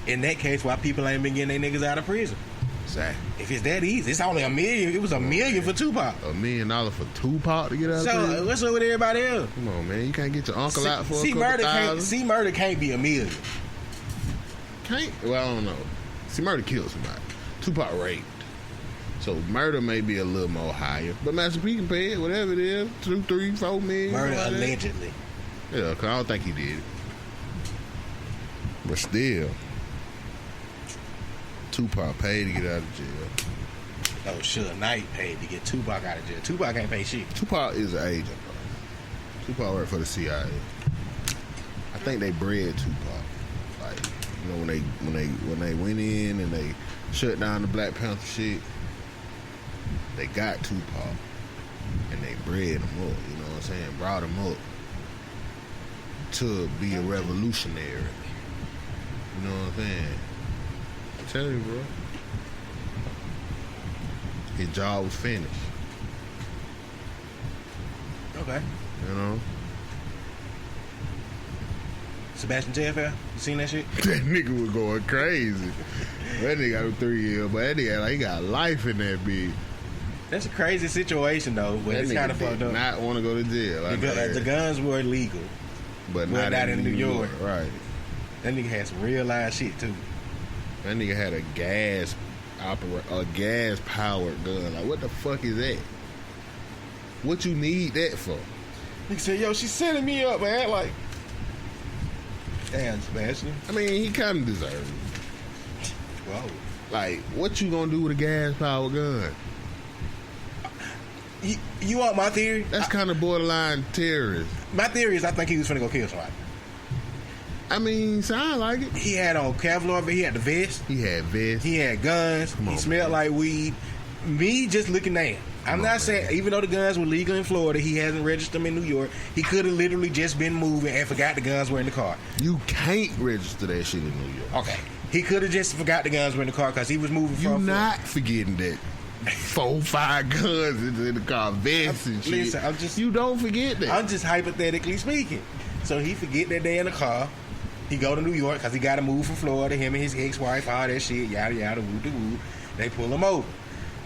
In that case, why people ain't been getting their niggas out of prison? Exactly. If it's that easy, it's only $1 million. It was $1 million for Tupac. $1 million for Tupac to get out of So prison? what's up with everybody else? Come on, man. You can't get your uncle out for a couple Murder thousand? Murder can't be $1 million. Can't? Well, I don't know. See, Murder killed somebody. Tupac raped. So Murder may be a little more higher. But Master P can pay it, whatever it is. 2, 3, 4 million. Murder something like that. allegedly. Yeah, cause I don't think he did it. But still, Tupac paid to get out of jail. Oh, Suge Knight paid to get Tupac out of jail. Tupac ain't pay shit. Tupac is an agent, bro. Tupac worked for the CIA. I think they bred Tupac. Like, you know, when they went in and they shut down the Black Panther shit, they got Tupac and they bred him up. You know what I'm saying? Brought him up to be a revolutionary. You know what I'm saying? I'm telling you, bro. His job was finished. Okay. You know? Sebastian Telfair, you seen that shit? That nigga was going crazy. That nigga got 3 years, but that nigga like he got life in that bitch. That's a crazy situation though, but That it's nigga kind of fucked did up. not want to go to jail. I know The that. guns were illegal, but well, not in New York. Right. That nigga had some real live shit too. That nigga had a gas powered gun. Like, what the fuck is that? What you need that for? Nigga said, "Yo, she's setting me up, man." Like, damn, Sebastian. I mean, he kind of deserved it. Whoa. Like, what you gonna do with a gas powered gun? You want my theory? That's kind of borderline terrorist. My theory is I think he was finna go kill somebody. I mean, sound like it. He had on Kevlar, but he had the vest. He had vest. He had guns. Come on, He smelled man. like weed. Me just looking at him. I'm Come not on, saying, man. even though the guns were legal in Florida, he hasn't registered them in New York. He could have literally just been moving and forgot the guns were in the car. You can't register that shit in New York. Okay. He could have just forgot the guns were in the car because he was moving You from not forgetting that 4, 5 guns in the car, vests and shit. Listen, you don't forget that. I'm just hypothetically speaking. So he forget that day in the car. He go to New York because he got to move from Florida. Him and his ex-wife, all that shit, yada yada, woo de woo. They pull him over.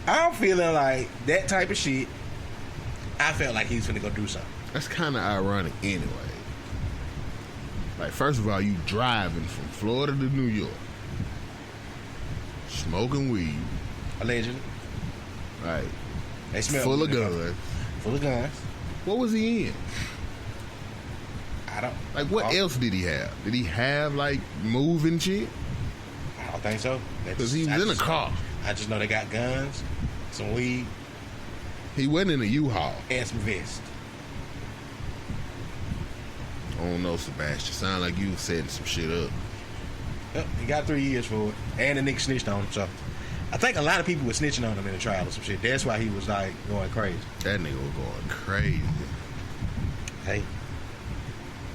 I'm feeling like that type of shit. I felt like he was finna go do something. That's kind of ironic anyway. Like, first of all, you driving from Florida to New York, smoking weed, Allegedly, right? they smell Full of weed in the car. guns. Full of guns. What was he in? I don't. Like, what else did he have? Did he have like moving shit? I don't think so. Because he was in a car. I just know they got guns, some weed, He wasn't in a U-Haul. and some vests. I don't know, Sebastian. Sound like you was setting some shit up. Yep, he got 3 years for it, and the nigga snitched on him. So I think a lot of people were snitching on him in the trial or some shit. That's why he was like going crazy. That nigga was going crazy. Hey,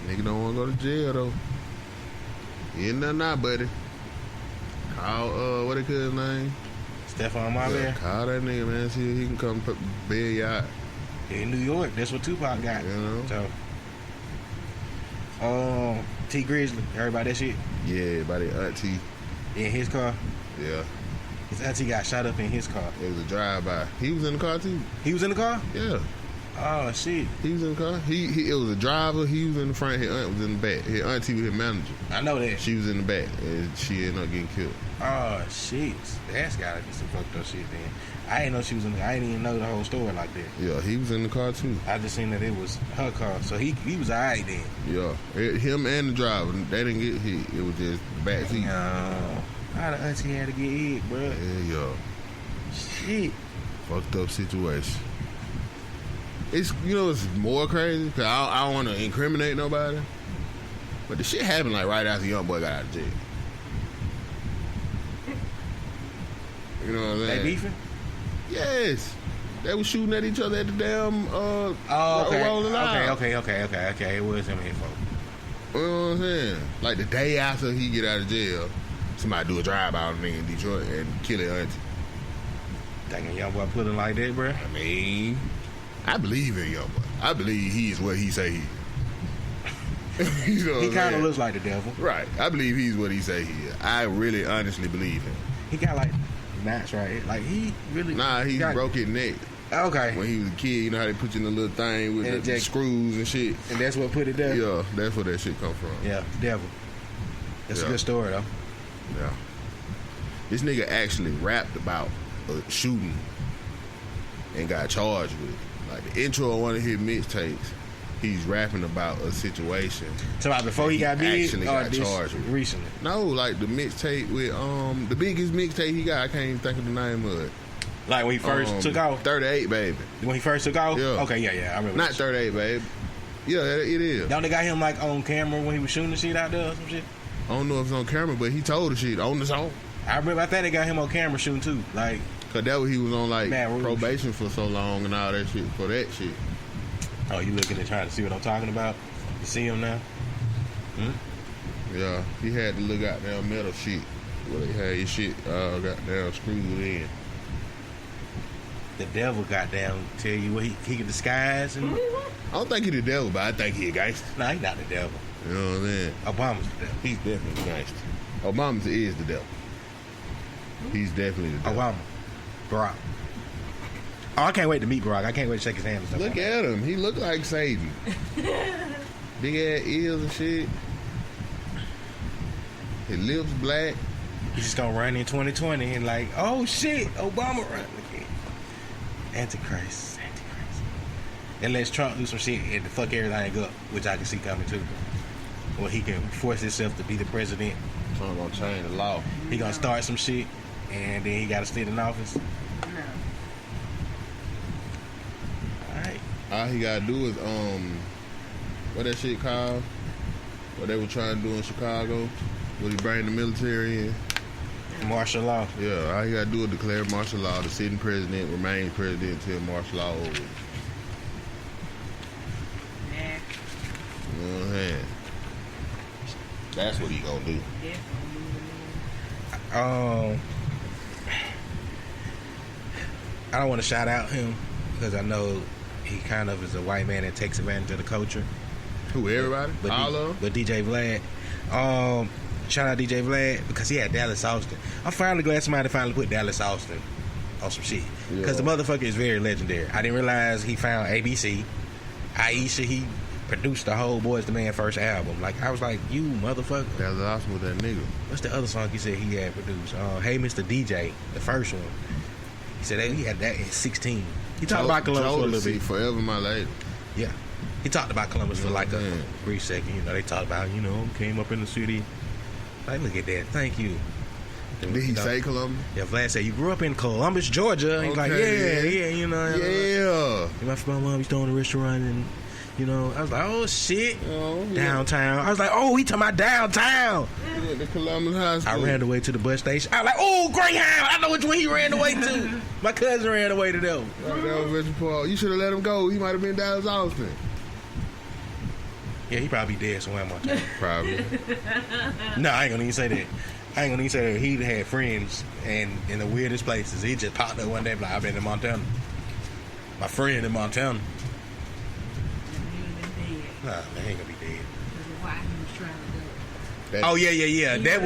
Nigga don't want to go to jail though. He ain't nothing now, buddy. Call what it his name? Stephon Marbury Call that nigga, man. See if he can come bail you out. in New York. That's what Tupac got. You know? So, T Grizzly, heard about that shit? Yeah, by the auntie. In his car. Yeah, His auntie got shot up in his car. it was a drive-by. He was in the car too. He was in the car? Yeah, Oh shit! he was in the car. He it was a driver. He was in the front. His aunt was in the back. His auntie was his manager. I know that. She was in the back, and she ended up getting killed. Oh shit! That's gotta be some fucked up shit. Then I didn't know she was in. I didn't even know the whole story like that. Yeah, he was in the car too. I just seen that it was her car, so he was alright then. Yeah, him and the driver, they didn't get hit. It was just the back seat. No, how the auntie had to get hit, bro? Yeah. Shit. Fucked up situation. It's it's more crazy because I don't want to incriminate nobody, but the shit happened like right after young boy got out of jail. You know what I'm saying? They beefing? Yes, they was shooting at each other at the damn okay. Rolling Loud. Okay. It was him and his folks. You know what I'm saying? Like the day after he get out of jail, somebody do a drive-by on a nigga in Detroit and kill his auntie. Thinking young boy put him like that, bro. I mean, I believe in young boy. I believe he is what he say he is. You know what He I'm kind of saying? looks like the devil. Right. I believe he's what he say he is. I really honestly believe him. He got like knots right here. Like he really. Nah, he broke his neck. Okay. When he was a kid, you know how they put you in the little thing with And the screws and shit? And that's what put it there? Yeah, that's where that shit come from. Yeah, devil. That's a good story, though. Yeah. This nigga actually rapped about a shooting and got charged with it. Like the intro of one of his mixtapes, he's rapping about a situation. So like before he got big, actually or got this charged with it. recently? No, like the mixtape with the biggest mixtape he got. I can't even think of the name of it. Like when he first took off? 38 Baby. When he first took off? Yeah. Okay, yeah, I remember. Not 38 Baby. Yeah, it is. Don't they got him like on camera when he was shooting the shit out there or some shit? I don't know if it's on camera, but he told the shit on the song. I remember. I think they got him on camera shooting too. Like, cause that was he was on like Mad Rouge. probation for so long and all that shit for that shit. oh, you looking at trying to see what I'm talking about? You see him now? Yeah, he had the little goddamn metal shit where they had his shit goddamn screwed in. The devil goddamn tell you what he can disguise and. I don't think he the devil, but I think he a gangster. Nah, he not the devil. You know what I'm saying? Obama's the devil. He's definitely a gangster. Obama is the devil. He's definitely the devil. Obama. Barack. Oh, I can't wait to meet Barack. I can't wait to shake his hand and stuff. Look at him. He look like Satan. Big ass ears and shit. His lips black. He's just gonna run in 2020 and like, oh shit, Obama run again. Antichrist. And let Trump do some shit and fuck everything up, which I can see coming too. Well, he can force himself to be the president. Trump gonna change the law. He gonna start some shit, and then he gotta sit in office. Alright. All he gotta do is what that shit called? What they were trying to do in Chicago? Would he bring the military in? Martial law. Yeah, all he gotta do is declare martial law. The sitting president remains president until martial law over. You know what I'm saying? That's what he gonna do. I don't want to shout out him because I know he kind of is a white man that takes advantage of the culture. Who, everybody? All of them? But DJ Vlad. Shout out DJ Vlad because he had Dallas Austin. I'm finally glad somebody finally put Dallas Austin on some shit. Because the motherfucker is very legendary. I didn't realize he found ABC. Aisha, he produced the whole Boys the Man first album. Like, I was like, you motherfucker. Dallas Austin with that nigga. What's the other song he said he had produced? Hey Mr. DJ, the first one. He said he had that in 16. He talked about Columbus for a little bit. Forever My Lady. Yeah. He talked about Columbus for like a brief second. You know, they talked about, came up in the city. Like, look at that. Thank you. Did he say Columbus? Yeah, Vlad said, you grew up in Columbus, Georgia. He's like, yeah, Yeah. My mom used to own a restaurant and, I was like, oh, shit. Downtown. I was like, oh, he talking about downtown. Yeah, the Columbus High School. I ran away to the bus station. I was like, oh, Greyhound. I know which one he ran away to. My cousin ran away to them. Right there on Richard Park. You should have let him go. He might have been Dallas Austin. Yeah, he probably dead somewhere in Montana. Probably. No, I ain't gonna even say that. I ain't gonna even say that. He had friends and in the weirdest places. He just popped up one day like, I've been in Montana. My friend in Montana. Nah, man, he ain't gonna be dead. Oh yeah. That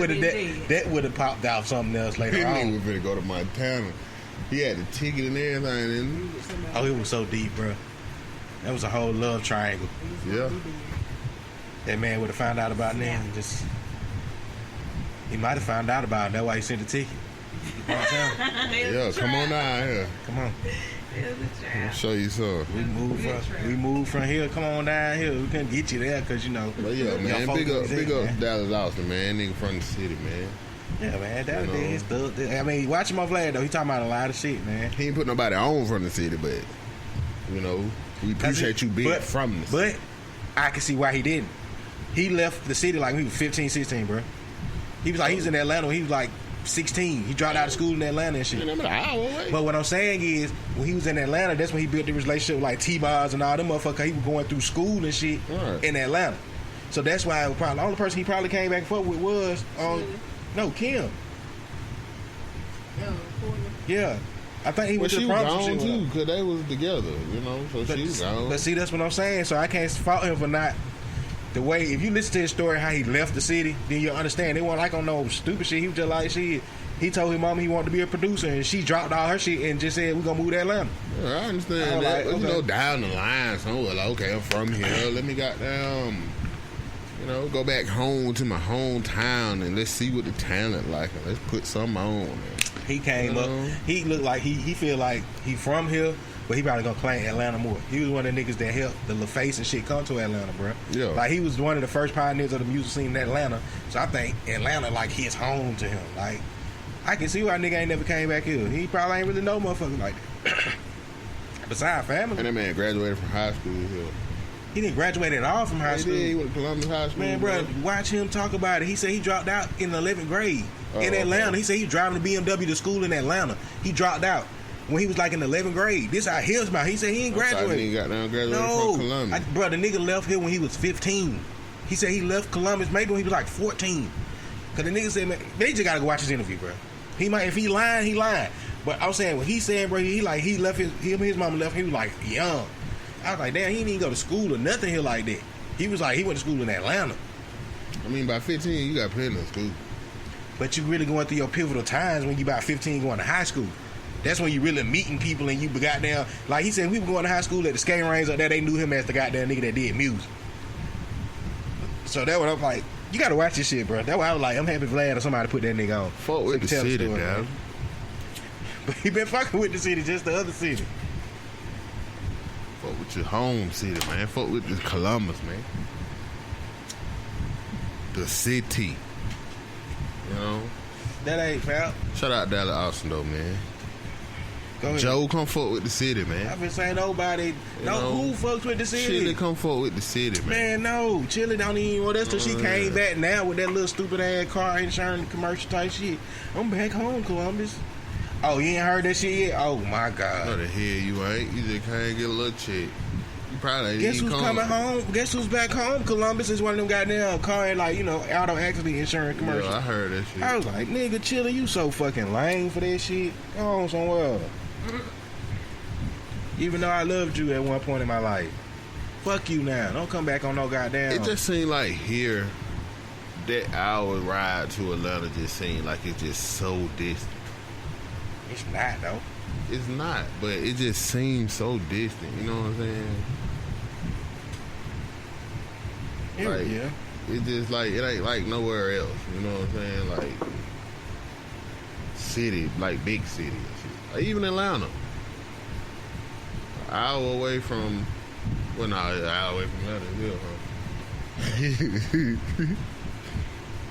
would have popped out something else later He on. was finna go to Montana. He had the ticket and everything. And Oh, it was so deep, bro. That was a whole love triangle. yeah. That man would have found out about that and just... He might have found out about it. That's why he sent the ticket. Yeah, come on down here. Come on. I'll show you some. We moved from here. Come on down here. We couldn't get you there because, But yeah, man, big up Dallas Austin, man. Nigga from the city, man. Yeah, man, that was his stuff. I mean, watch him on Vlad, though. He talking about a lot of shit, man. He ain't put nobody on from the city, but, we appreciate you being from the city. But I can see why he didn't. He left the city like when he was 15, 16, bro. He was in Atlanta when he was like 16. He dropped out of school in Atlanta and shit. But what I'm saying is, when he was in Atlanta, that's when he built the relationship with like T-Bars and all them motherfuckers. He was going through school and shit in Atlanta. So that's why the only person he probably came back and forth with was Kim. Yeah. I think he But went to she the was prom. gone too, because they was together, you know, so she was gone. But see, that's what I'm saying. So I can't fault him for not. The way, if you listen to his story, how he left the city, then you'll understand. They weren't like on no stupid shit. He was just like, shit. He told his mama he wanted to be a producer, and she dropped all her shit and just said, we're going to move to Atlanta. Yeah, I understand I was that. like, But, you okay. know, down the line, somewhere like, okay, I'm from here. Let me goddamn, you know, go back home to my hometown and let's see what the talent like. And let's put something on. He came up. He looked like he feel like he from here, but he probably gonna claim Atlanta more. He was one of the niggas that helped the LaFace and shit come to Atlanta, bro. Yeah. Like he was one of the first pioneers of the music scene in Atlanta. So I think Atlanta like his home to him. Like I can see why nigga ain't never came back here. He probably ain't really know motherfuckers like that. Besides family. And that man graduated from high school here. He didn't graduate at all from high He school. did. He went to Columbus High School. Man, bro, watch him talk about it. He said he dropped out in the 11th grade in okay. Atlanta. He said he was driving the BMW to school in Atlanta. He dropped out when he was like in the 11th grade. This out his mouth. He said he ain't graduated. He got down graduated No, from Columbus. bro, the nigga left here when he was 15. He said he left Columbus maybe when he was like 14. Cause the nigga said, man, they just gotta go watch his interview, bro. He might, if he lying, he lying. But I'm saying what he's saying, bro, he left his mama left. He was like young. I was like, damn, he didn't even go to school or nothing here like that. He was like, he went to school in Atlanta. I mean, by 15, you got plenty of school. But you really going through your pivotal times when you about 15 going to high school. That's when you really meeting people and you goddamn, like he said, we were going to high school at the skating range up there. They knew him as the goddamn nigga that did music. So that was, I'm like, you gotta watch this shit, bro. That's why I was like, I'm happy glad that somebody put that nigga on. Fuck with the city, dog. But he been fucking with the city, just the other city. Fuck with your home city, man. Fuck with the Columbus, man. The city. You know? That ain't foul. Shout out Dallas Austin, though, man. Go ahead. Joe, come fuck with the city, man. I've been saying nobody. You No, know, who fucks with the city? Chili, come fuck with the city, man. Man, no. Chili don't even want us till she Oh, came yeah. back now with that little stupid ass car insurance commercial type shit. I'm back home, Columbus. Oh, you ain't heard that shit yet? Oh, my God. What the hell you ain't? You just can't get a little check. You probably ain't Guess even who's coming home? Guess who's back home? Columbus is one of them goddamn car, like, you know, auto accident insurance commercials. Yeah, I heard that shit. I was like, nigga, Chili, you so fucking lame for that shit. Go on somewhere. Even though I loved you at one point in my life. Fuck you now. Don't come back on no goddamn. It just seemed like here, that hour ride to Atlanta just seemed like it's just so distant. It's not, though. It's not, but it just seems so distant. You know what I'm saying? Like, Yeah. It just like it ain't like nowhere else. You know what I'm saying? Like city, like big city and shit. Like even Atlanta, an hour away from. Well, no, an hour away from Atlanta, yeah, huh?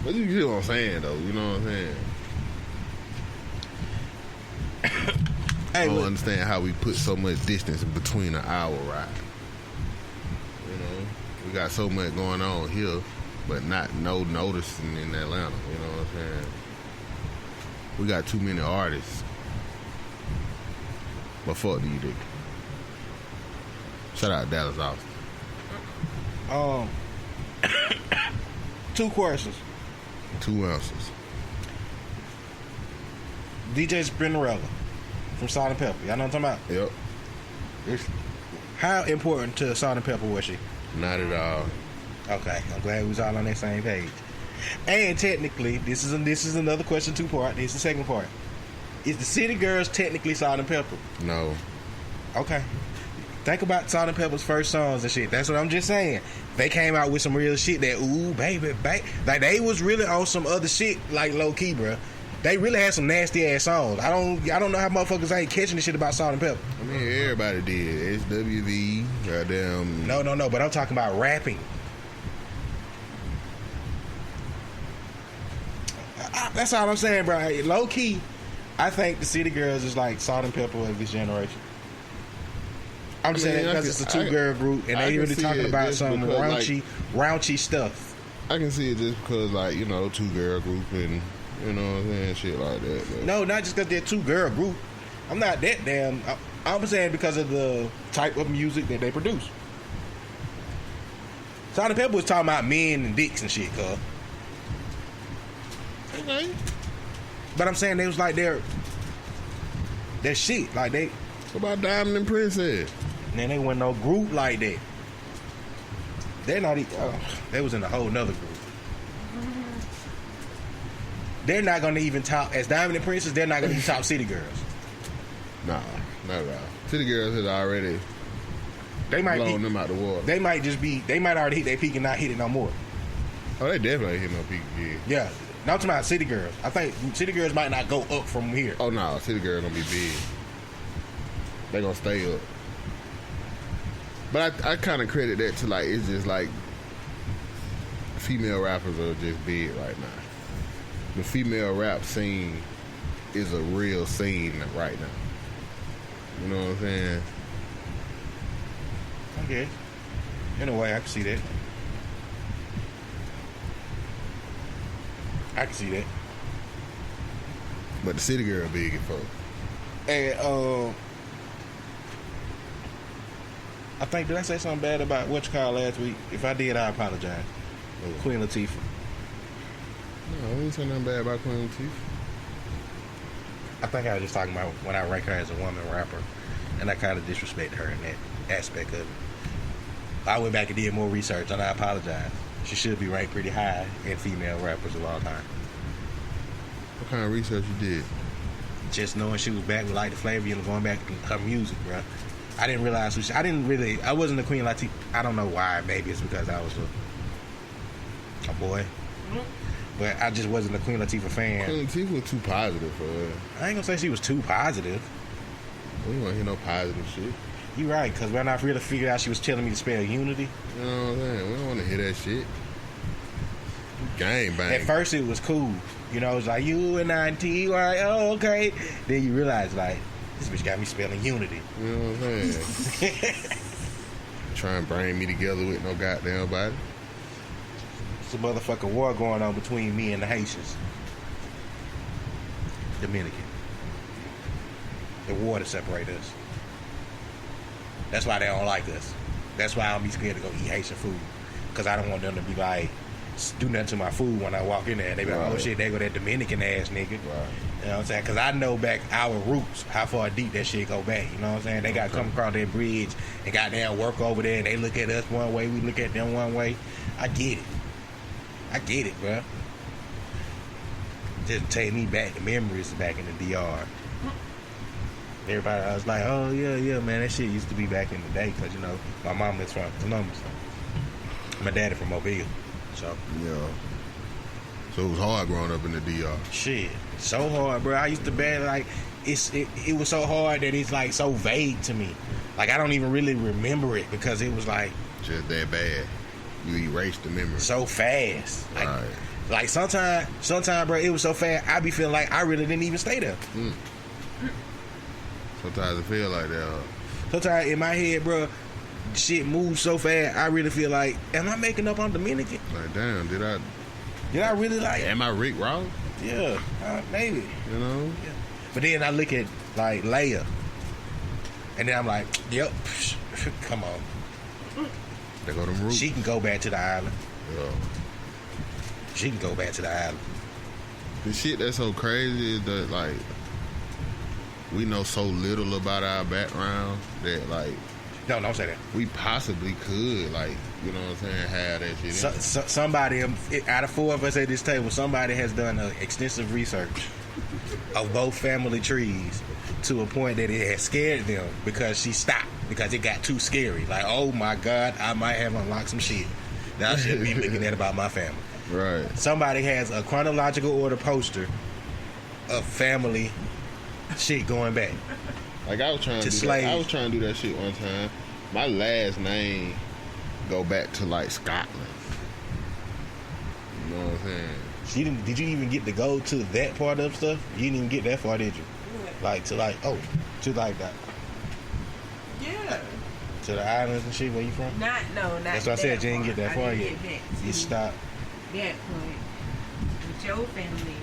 But you get what I'm saying, though. You know what I'm saying? I don't understand how we put so much distance in between an hour ride. You know, we got so much going on here, but not no noticing in Atlanta. You know what I'm saying? We got too many artists. But fuck do you do? Shout out Dallas Austin. 2 questions. 2 answers. DJ Spinnerella from Salt and Pepper. Y'all know what I'm talking about? Yep. How important to Salt and Pepper was she? Not at all. Okay, I'm glad we was all on that same page. And technically, this is another question 2-part. This is the second part. Is the City Girls technically Salt and Pepper? No. Okay. Think about Salt and Pepper's first songs and shit. That's what I'm just saying. They came out with some real shit that, ooh, baby, baby. Like, they was really on some other shit, like, low-key, bro. They really had some nasty-ass songs. I don't know how motherfuckers ain't catching the shit about Salt and Pepper. I mean, everybody did. SWV, goddamn. No, but I'm talking about rapping. That's all I'm saying, bro. Low-key, I think the City Girls is like Salt and Pepper of this generation. I'm just saying because it's a 2-girl group and they really talking about some raunchy stuff. I can see it just because, like, you know, 2-girl group and, you know what I'm saying, shit like that. But. No, not just because they're a 2-girl group. I'm not that damn. I'm saying because of the type of music that they produce. Salt and Pepper was talking about men and dicks and shit, cuz. Okay. But I'm saying they was like they're That shit, like they. What about Diamond and Princess? Man, they wasn't no group like that. They're not. They was in a whole nother group. They're not gonna even top as Diamond and Princess. They're not gonna be top City Girls. Nah, not at all. City Girls has already They might blown be, them out the water. They might just be. They might already hit their peak and not hit it no more. Oh, they definitely hit no peak again. Yeah. Not talking about City Girls. I think City Girls might not go up from here. Oh no, City Girls gonna be big. They gonna stay up. But I kind of credit that to like it's just like female rappers are just big right now. The female rap scene is a real scene right now. You know what I'm saying? Okay. In a way, I can see that. I can see that. But the City Girl big as fuck. And I think, did I say something bad about what you called last week? If I did, I apologize. Queen Latifah. No, I didn't say nothing bad about Queen Latifah. I think I was just talking about when I rank her as a woman rapper, and I kind of disrespected her in that aspect of it. I went back and did more research, and I apologize. She should be ranked pretty high in female rappers of all time. What kind of research you did? Just knowing she was back with Like the Flavor and going back to her music, bro. I didn't realize I wasn't a Queen Latifah. I don't know why. Maybe it's because I was a boy. But I just wasn't a Queen Latifah fan. Queen Latifah was too positive for her. I ain't gonna say she was too positive. We don't want to hear no positive shit. You right, because when I really figured out she was telling me to spell unity. You know what I'm saying? We don't want to hear that shit. Gang bang. At first it was cool. You know, it was like U-N-I-T-Y, oh, okay. Then you realize, like, this bitch got me spelling unity. You know what I'm saying? Try and bring me together with no goddamn body. It's a motherfucking war going on between me and the Haitians. Dominican. The war to separate us. That's why they don't like us. That's why I don't be scared to go eat Haitian food. Because I don't want them to be like, do nothing to my food when I walk in there. And they be like, oh shit, they go that Dominican ass nigga. Right. You know what I'm saying? Because I know back our roots, how far deep that shit go back. You know what I'm saying? They got to come across that bridge and goddamn work over there. And they look at us one way, we look at them one way. I get it, bro. Just take me back. The memories back in the DR. Everybody, I was like, oh, yeah, man, that shit used to be back in the day. Because, you know, my mom is from Columbus. My daddy from Mobile. So, yeah. So it was hard growing up in the DR. Shit, so hard, bro. I used to bet, like, it was so hard that it's, like, so vague to me. Like, I don't even really remember it because it was, like... just that bad. You erased the memory. So fast. Like, right. Like, sometimes, bro, it was so fast, I be feeling like I really didn't even stay there. Sometimes it feel like that. Sometimes in my head, bro, shit moves so fast, I really feel like, am I making up on Dominican? Like, damn, did I really like... Am I Rick Ross? Yeah, maybe. You know? Yeah. But then I look at, like, Leia, and then I'm like, yep, come on. They go to roots. She can go back to the island. Yeah. She can go back to the island. The shit that's so crazy is that, like, we know so little about our background that, like... No, don't say that. We possibly could, like, you know what I'm saying, have that shit. Somebody, out of four of us at this table, somebody has done extensive research of both family trees to a point that it has scared them because she stopped because it got too scary. Like, oh my God, I might have unlocked some shit that I should be looking at about my family. Right. Somebody has a chronological order poster of family shit going back. Like, I was trying to do that. I was trying to do that shit one time. My last name go back to, like, Scotland. You know what I'm saying? Did you even get to go to that part of stuff? You didn't even get that far, did you? Like, to that. Yeah. To the islands and shit, where you from? Not That's what I said, you didn't get that far yet. You stopped. That point. With your family,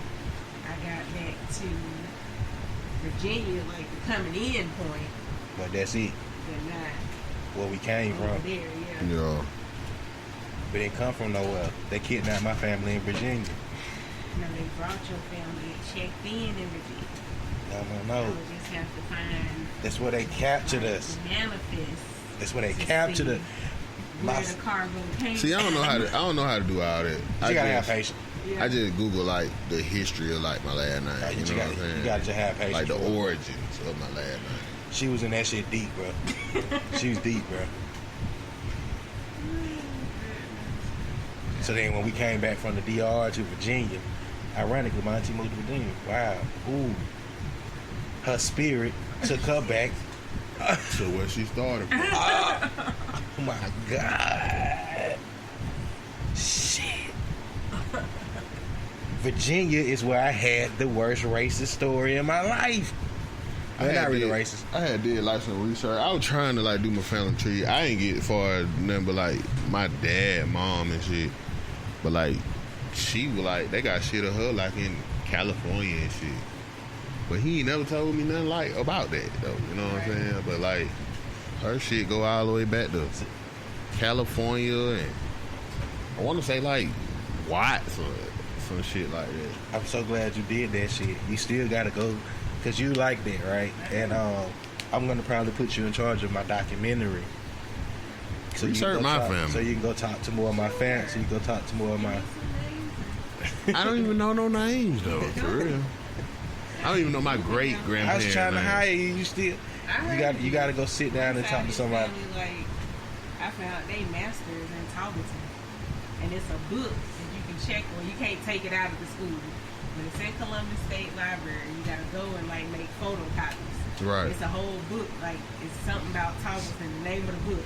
I got back to Virginia, like the coming in point. But that's it. But not where we came from. There, yeah. But they come from nowhere. They kidnapped my family in Virginia. Now they brought your family and checked in Virginia. No. We just have to find. That's where they captured us. Manifest. That's where they to captured see us. Where the cargo came. See, I don't know how to do all that. You gotta have patience. Yeah. I just Google like the history of like my last name. Right, you know what I'm saying? You gotta just have patience. Like the bro. origins of my last name. She was in that shit deep, bro. She was deep, bro. So then when we came back from the DR to Virginia, ironically, my auntie moved to Virginia. Wow. Ooh. Her spirit took her back. So where she started from. Oh my God. Shit. Virginia is where I had the worst racist story in my life. I'm not really racist. I had did like some research. I was trying to like do my family tree. I ain't get far nothing but like my dad, mom, and shit. But like she was like they got shit of her like in California and shit. But he ain't never told me nothing like about that though. You know what I'm saying? But like her shit go all the way back to California and I want to say like Watts or some shit like that. I'm so glad you did that shit. You still gotta go because you like that, right? And I'm gonna probably put you in charge of my documentary. So Research my family. So you can go talk to more of my fans. So you can go talk to more of my. I don't even know no names though, for real. I don't even know my great I grandparents. was trying to name. hire you. You still. You got to go sit down and talk to somebody. Like, I found they masters in Talbotton, and it's a book that you can check on. You can't take it out of the school, but it's in Columbus State Library. You got to go and like make photocopies. Right. It's a whole book. Like it's something about Talbotton, the name of the book,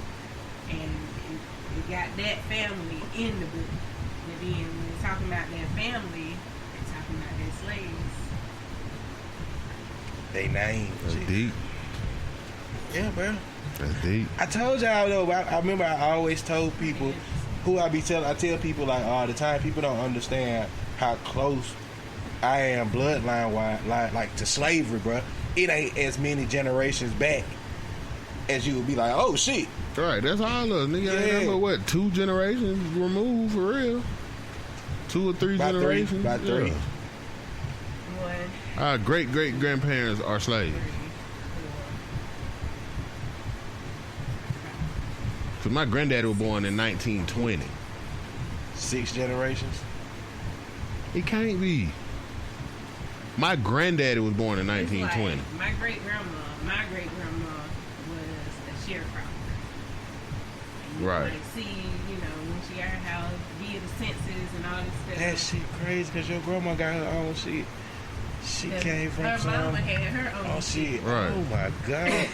and it got that family in the book. And then when they're talking about their family, they're talking about their slaves. They name. That's deep. Yeah, bro. That's deep. I told y'all though. I remember I always told people who I tell people like all the time. People don't understand how close I am bloodline wise, like to slavery, bro. It ain't as many generations back as you would be like, oh shit. Right, that's all of us. Nigga, ain't nothing but what, 2 generations removed for real? 2 or 3 About generations? About 3. Our great grandparents are slaves. Cause my granddaddy was born in 1920. 6 generations? It can't be. My granddaddy was born in It's 1920. like my great grandma was a sharecropper. And you Right. Like see, when she got her house, via the census and all this stuff. That shit crazy because your grandma got her own shit. She came from her some. mama had her own Oh shit! Right. Oh my god!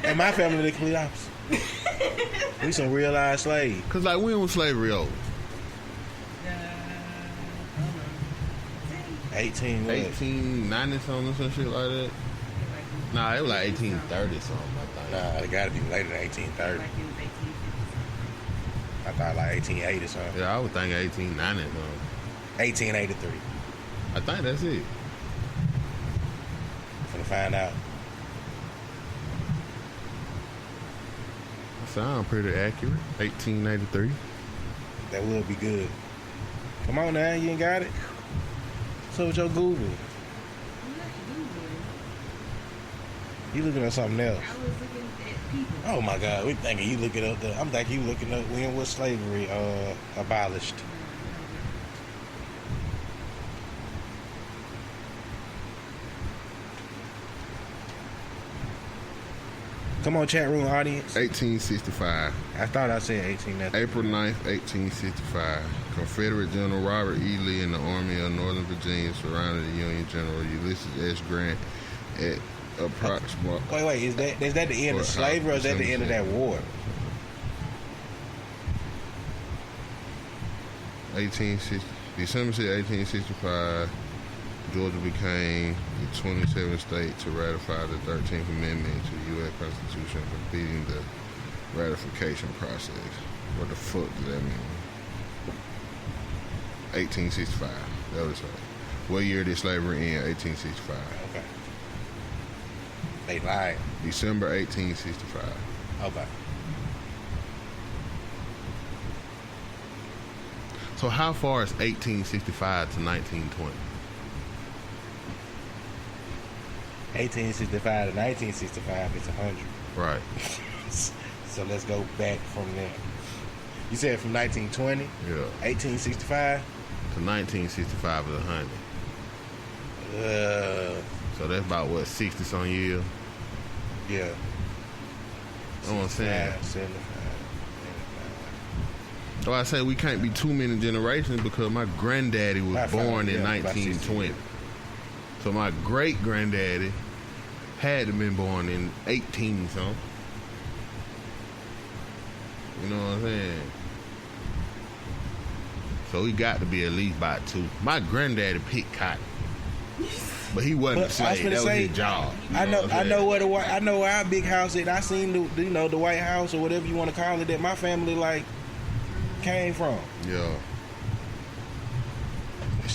And my family the complete opposite. We some real life slaves. Cause like when was slavery over? 1890 something, some shit like that. Nah, it was like 1830 something. I think. Nah, it gotta be later than 1830. I thought like 1880 something. Yeah, I was thinking 1890 something. 1883. I think that's it. Finna find out. Sound pretty accurate. 1883. That would be good. Come on now, you ain't got it. So with your Google, you looking at something else. I was looking at people. Oh my God, we thinking you looking up I'm thinking you looking up when was slavery abolished. Come on, chat room audience. 1865. I thought I said 18. April 9th, 1865. Confederate General Robert E. Lee and the Army of Northern Virginia surrounded the Union General Ulysses S. Grant at approximately. Wait, is that the end of slavery or is that the end of that war? 1860, December 6, 1865, Georgia became the 27th state to ratify the 13th Amendment to the U.S. Constitution, completing the ratification process. What the fuck does that mean? 1865. That was right. What year did slavery end? 1865. Okay. They lied. December 1865. Okay. So how far is 1865 to 1920? 1865 to 1965 is 100. Right. So let's go back from there. You said from 1920? Yeah. 1865? To 1965 is 100. So that's about what, 60 some years? Yeah. You know what I'm saying? 75. So I say we can't be too many generations because my granddaddy was born in 1920. So my great granddaddy had to been born in 18 something. You know what I'm saying? So he got to be at least about 2. My granddaddy picked cotton, but he wasn't a slave. That was his job. I know where our big house is. I seen the White House or whatever you want to call it that my family like came from. Yeah.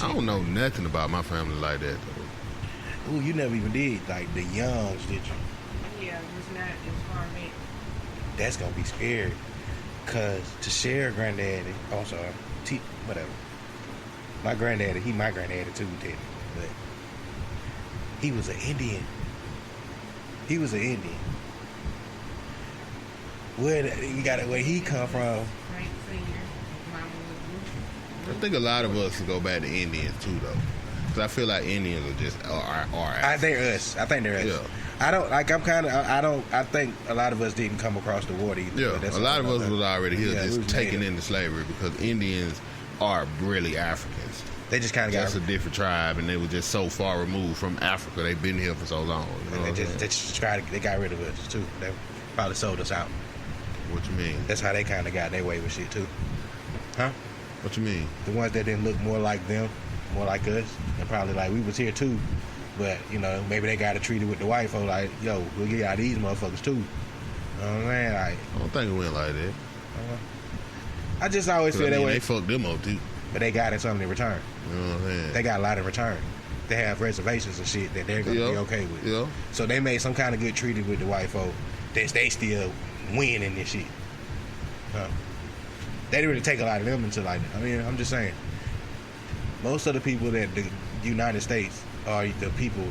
I don't know nothing about my family like that though. Ooh, you never even did like the Youngs, did you? Yeah, it's not as far back. That's gonna be scary. Cause to share granddaddy, whatever. My granddaddy, he my granddaddy too, did, but he was an Indian. Where he come from? Frank Senior, Mama was I think a lot of us go back to Indians too though. Cause I feel like Indians are just They're us. I think they're us. Yeah. I think a lot of us didn't come across the water either. Yeah, That's a lot of us was already here Yeah, we just was taken native. into slavery because Indians are really Africans. They just kind of got That's a different tribe, and they were just so far removed from Africa. They've been here for so long. You know and what I'm they got rid of us too. They probably sold us out. What you mean? That's how they kind of got their way with shit too. Huh? What you mean? The ones that didn't look more like them, more like us, and probably like we was here too. But, maybe they got to treat it with the white folk like, yo, we'll get out these motherfuckers too. You know what I'm saying? Like, I don't think it went like that. I just always feel that way. They fucked them up too. But they got it something in return. You know what I'm saying? They got a lot in return. They have reservations and shit that they're going to be okay with. Yeah. So they made some kind of good treaty with the white folk that they still win in this shit. They didn't really take a lot of them into like, I'm just saying. Most of the people that the United States are the people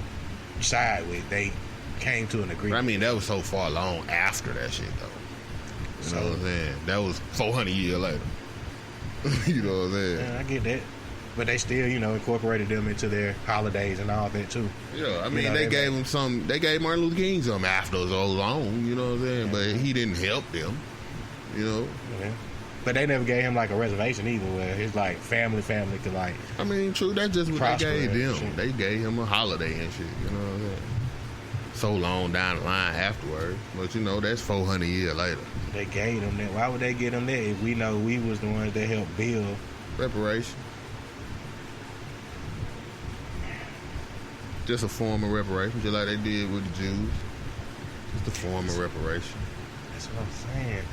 side with, they came to an agreement. I mean, that was so far long after that shit, though. You know what I'm saying? That was 400 years later. You know what I'm saying? Yeah, I get that. But they still, incorporated them into their holidays and all that, too. Yeah, I mean, they gave him some, they gave Martin Luther King some after it was all long, you know what I'm saying? Yeah. But he didn't help them, Yeah. But they never gave him, like, a reservation either, where his, like, family could, like... I mean, true, that's just what they gave them. Shit. They gave him a holiday and shit, you know what I'm saying? So long down the line afterwards. But, that's 400 years later. They gave them that. Why would they give them that if we know we was the ones that helped build? Reparation. Just a form of reparation, just like they did with the Jews. Just a form of reparation. That's what I'm saying.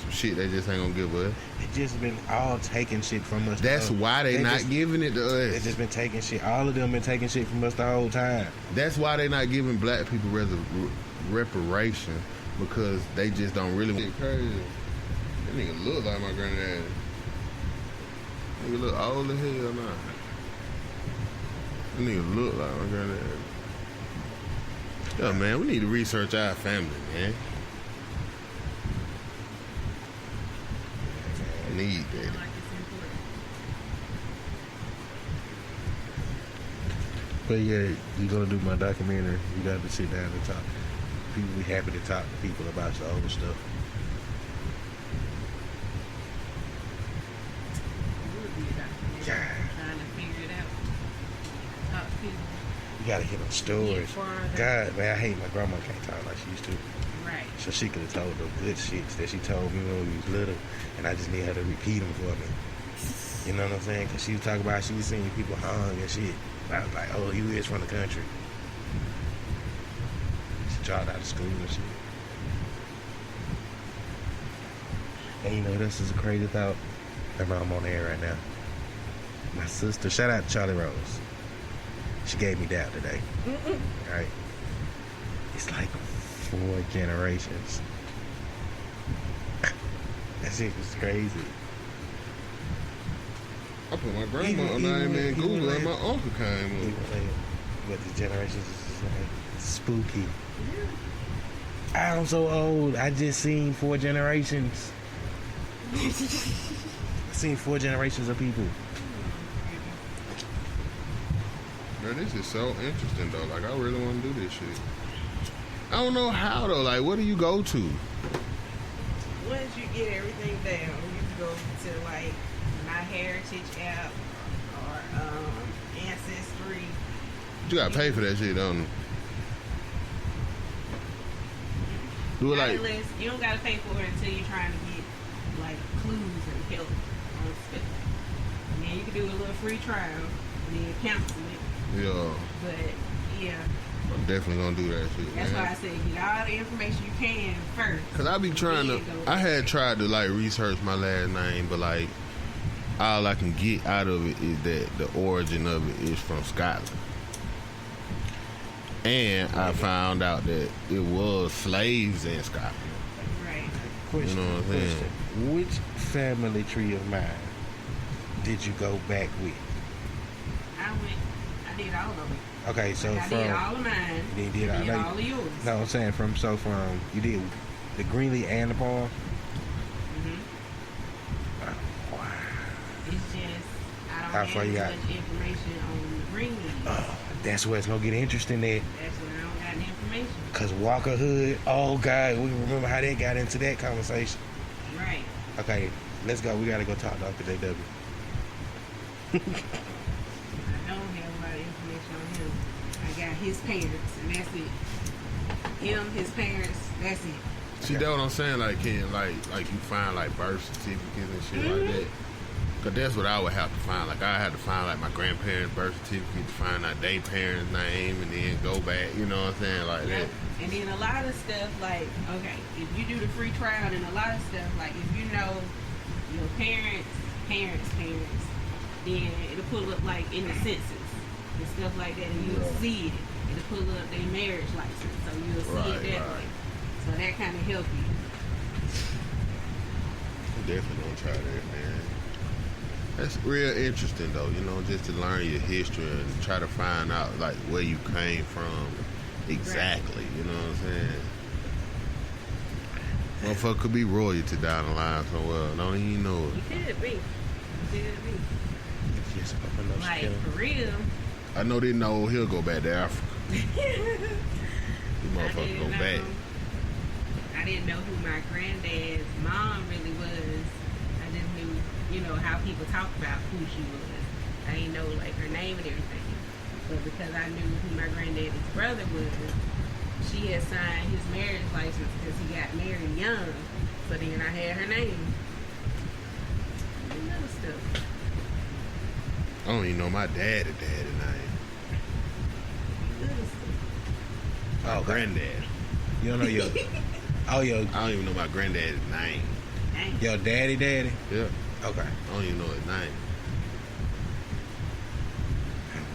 Some shit they just ain't gonna give us. They just been all taking shit from us. That's why they not giving it to us. They just been taking shit. All of them been taking shit from us the whole time. That's why they not giving black people reparation, because they just don't really. Get crazy. That nigga look like my granddaddy. Nigga look old as hell now. That nigga look like my granddaddy. Yeah, man, we need to research our family, man. I need that. But yeah, you're gonna do my documentary. You got to sit down and talk. People be happy to talk to people about your old stuff. Trying to figure it out. Talk to people. You gotta hear them stories. God, man, I hate my grandma can't talk like she used to. Right. So she could have told the good shits that she told me when we was little, and I just need her to repeat them for me. You know what I'm saying? Because she was talking about she was seeing people hung and shit. I was like, oh, you is from the country. She dropped out of school and shit. And this is a crazy thought. Remember, I'm on air right now. My sister, shout out to Charlie Rose. She gave me dap today. Right? It's like 4 generations. That shit was crazy. I put my grandma on name in Google and my uncle came up. But the generations is like spooky. I'm so old. I just seen 4 generations. I seen 4 generations of people. Man, this is so interesting though. Like, I really want to do this shit. I don't know how though. Like, what do you go to? Once you get everything down, you can go to like My Heritage app or Ancestry. You gotta pay for that shit, don't you? Do it like Unless you don't gotta pay for it until you're trying to get like clues and help on stuff. And then you can do a little free trial and then cancel it. yeah. But yeah, I'm definitely gonna do that shit. that's man. why I said get all the information you can first. Cause I be trying to. I had tried to like research my last name, but like all I can get out of it is that the origin of it is from Scotland. And I found out that it was slaves in Scotland. Right. Question, You know what I'm saying? question. Which family tree of mine did you go back with? I did all of them. Okay, so Like, I from did all of mine. you did I all, did no, all of yours. No, I'm saying from you did the Greenlee and the Palm. It's just I How don't far have you as got? much information on the green leaf. That's where it's gonna get interesting at. That's when I don't got the information. Cause Walker Hood, oh God, we remember how they got into that conversation. Right. Okay, let's go. We gotta go talk to Uncle JW. I don't have a lot of information on him. I got his parents, and that's it. Him, his parents, that's it. See, that's what I'm saying. Like, can like you find like birth certificates and shit like that. Cause that's what I would have to find. Like, I had to find like my grandparents' birth certificate to find out their parents' name, and then go back. You know what I'm saying? Like that. And then a lot of stuff like, okay, if you do the free trial, then a lot of stuff like if you know your parents, then it'll pull up like in the census and stuff like that, and you'll see it. It'll pull up their marriage license, so you'll see it that way. So that kind of help you. I'm definitely gonna try that, man. That's real interesting though, you know, just to learn your history and try to find out like where you came from exactly, you know what I'm saying? Motherfucker could be royalty down the line somewhere, don't even know it. You could be. Just open those Like, skills. for real. I know they know he'll go back to Africa. These I motherfuckers didn't go know- back. I didn't know who my granddad's mom really was. I just knew, you know, how people talk about who she was. I didn't know like her name and everything. But because I knew who my granddad's brother was, she had signed his marriage license because he got married young. So then I had her name. And other stuff. I don't even know my daddy name. Other stuff. My granddad. You don't know your I don't even know my granddad's name. Dang. your daddy? Yeah. Okay. I don't even know his name.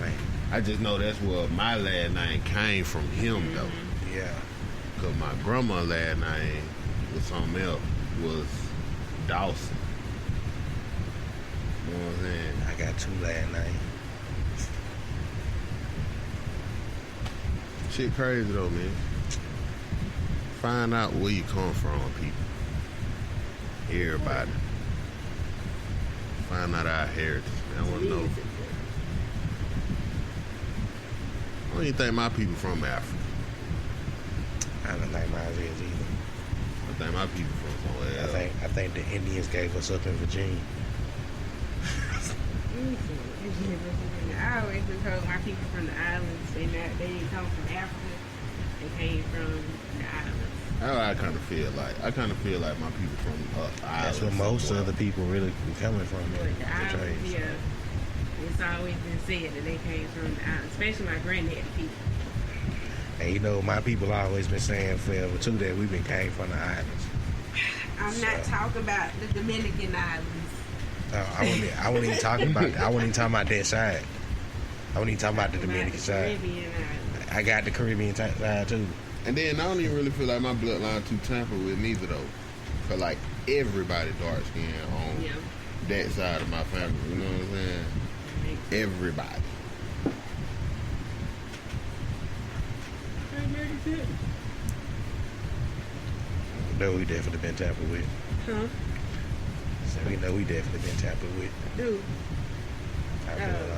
Man. I just know that's where my last name came from him though. Yeah. Cause my grandma's last name was something else, was Dawson. You know what I'm saying? I got 2 last names. Shit crazy though, man. Find out where you come from, people. Everybody. Find out our heritage, man. I wanna know. I don't even think my people from Africa. I don't think mine is either. I think my people from somewhere else. I think the Indians gave us up in Virginia. I always been told my people from the islands, they didn't come from Africa. They came from the islands. I kind of feel like my people from islands. That's where most of the people really coming from. But the islands, trades. yeah. It's always been said that they came from the islands, especially my granddaddy people. And you know, my people always been saying forever too that we came from the islands. I'm not talking about the Dominican islands. I wasn't even talking about. I wasn't even talking about that side. I wasn't even talking about the Dominican side. Caribbean islands. I got the Caribbean side too. And then I don't even really feel like my bloodline too tampered with neither though. Cause like everybody dark skinned on Yeah. that side of my family. You know what I'm saying? Everybody. No, we definitely been tampered with. Huh? So we know we definitely been tampered with. Dude.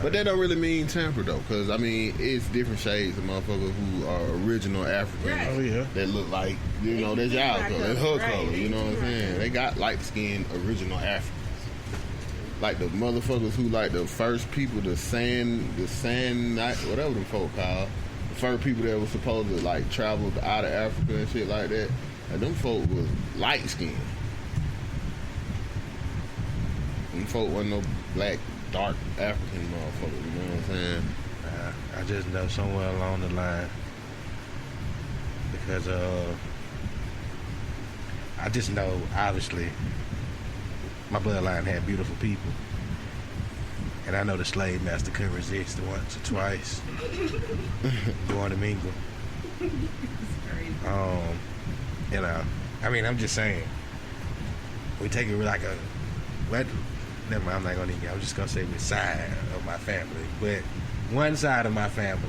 But that don't really mean tamper though, because I mean it's different shades of motherfuckers who are original Africans Right. Oh yeah. that look like that's y'all color, that's her Right. color. You know what I'm saying? They got light skinned original Africans, like the motherfuckers who like the first people, the sand, whatever them folk called, the first people that was supposed to like travel out of Africa and shit like that. And them folk was light skinned. Them folk wasn't no black, dark African motherfucker, you know what I'm saying? I just know somewhere along the line, because I just know obviously my bloodline had beautiful people, and I know the slave master couldn't resist once or twice going to mingle. You know, I mean, I'm just saying, we take it like a never mind, I'm not gonna even. I'm just gonna say the side of my family, but one side of my family,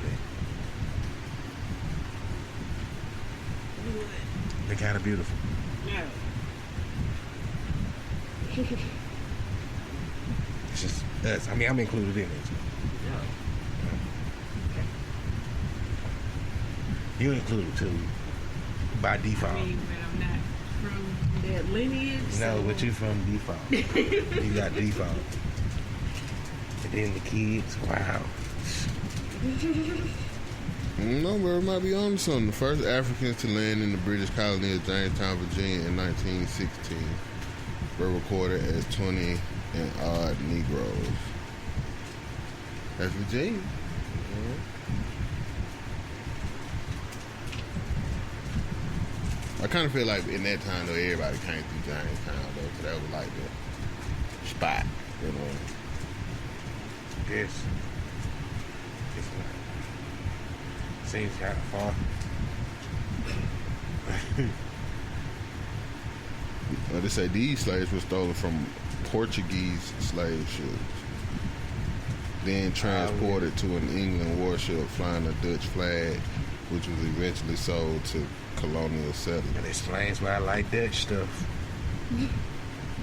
they're kind of beautiful. Yeah. It's just us. I mean, I'm included in it. You included too, by default. I mean, but I'm not from that lineage. No, so- but you from default. You got default. And then the kids, wow. No, bro, it might be on to something. The first Africans to land in the British colony of Jamestown, Virginia in 1916 were recorded as 20 and odd Negroes. That's Virginia. I kind of feel like in that time, though, everybody came through Jamestown, though, so that was like the spot, you know. Yes. Seems kind of far. They say these slaves were stolen from Portuguese slave ships, then transported to an England warship flying a Dutch flag, which was eventually sold to colonial settlers. That explains why I like Dutch stuff.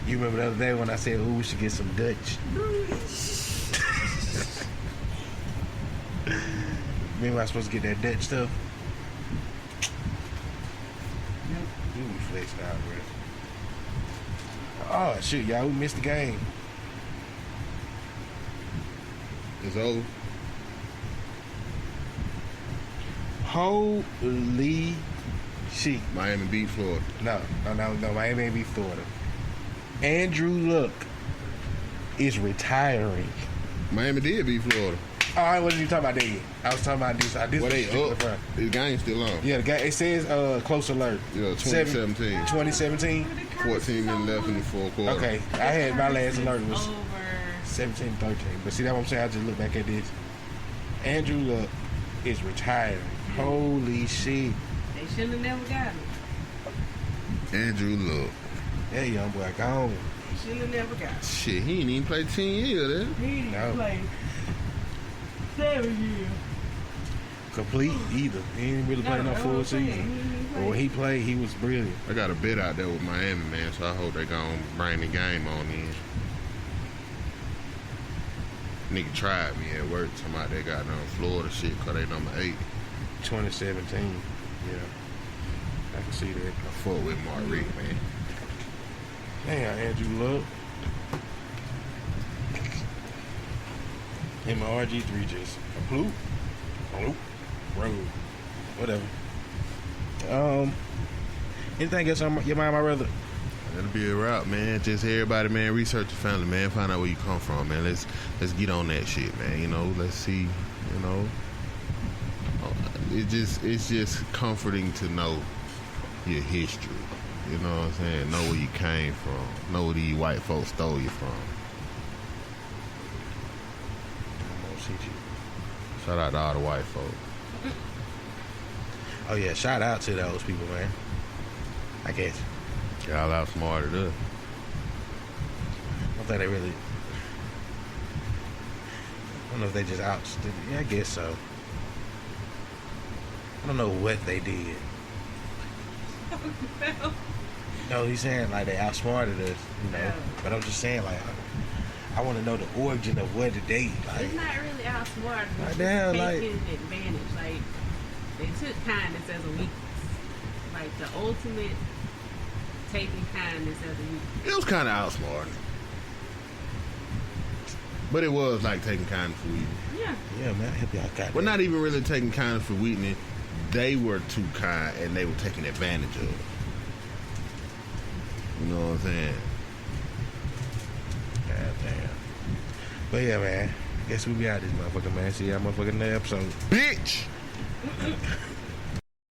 You remember the other day when I said, "Ooh, we should get some Dutch." Remember I was supposed to get that Dutch stuff? Ooh, we flexed out, bro. Oh shit, y'all, we missed the game. It's over. Holy shit. Miami beat Florida. No, Miami ain't beat Florida. Andrew Luck is retiring. Miami did beat Florida. All right, what did you talk about there? I was talking about this. Well, they up. The game's still on. Yeah, the game. It says close alert. Yeah, 2017. 2017. 14 minutes left in the fourth quarter. Okay, I had my last alert was Over. 17-13. But see, that's what I'm saying. I just look back at this. Andrew Luck is retiring. Holy shit. They shouldn't have never got it. Andrew Luck. That young boy gone. They shouldn't have never got it. Shit, he ain't even played 10 years, then. He didn't No. play 7 years. Complete either. He didn't really play no full season. But when he played, he was brilliant. I got a bet out there with Miami, man, so I hope they gonna bring the game on in. Nigga tried me at work, talking about they got on Florida shit, cause they number 8. 2017. Yeah. I can see that. I fuck with Maurice, man. Damn, Andrew Luck. Him and RG3 just a bloop, road, whatever. Anything else on your mind, my brother? That'll be a wrap, man. Just everybody, man, research your family, man. Find out where you come from, man. Let's get on that shit, man. You know, let's see, you know. It's just comforting to know your history. You know what I'm saying? Know where you came from. Know where these white folks stole you from. Shout out to all the white folks. Oh yeah, shout out to those people, man. I guess. Y'all outsmarted us. I don't think they really. I don't know if they just out. Yeah, I guess so. I don't know what they did. No, he's saying like they outsmarted us, you know. Yeah. But I'm just saying like I want to know the origin of what did they like. It's not really outsmarted. Like, It's damn, just like- taking advantage. Like they took kindness as a weakness. Like the ultimate taking kindness as a weakness. It was kind of outsmarted. But it was like taking kindness for weakness. Yeah. Yeah, man, I hope y'all got Well, that. not even really taking kindness for weakness. They were too kind and they were taking advantage of it. You know what I'm saying? God damn. But yeah, man. Guess we be out this motherfucker, man. See y'all motherfucking next episode. Bitch!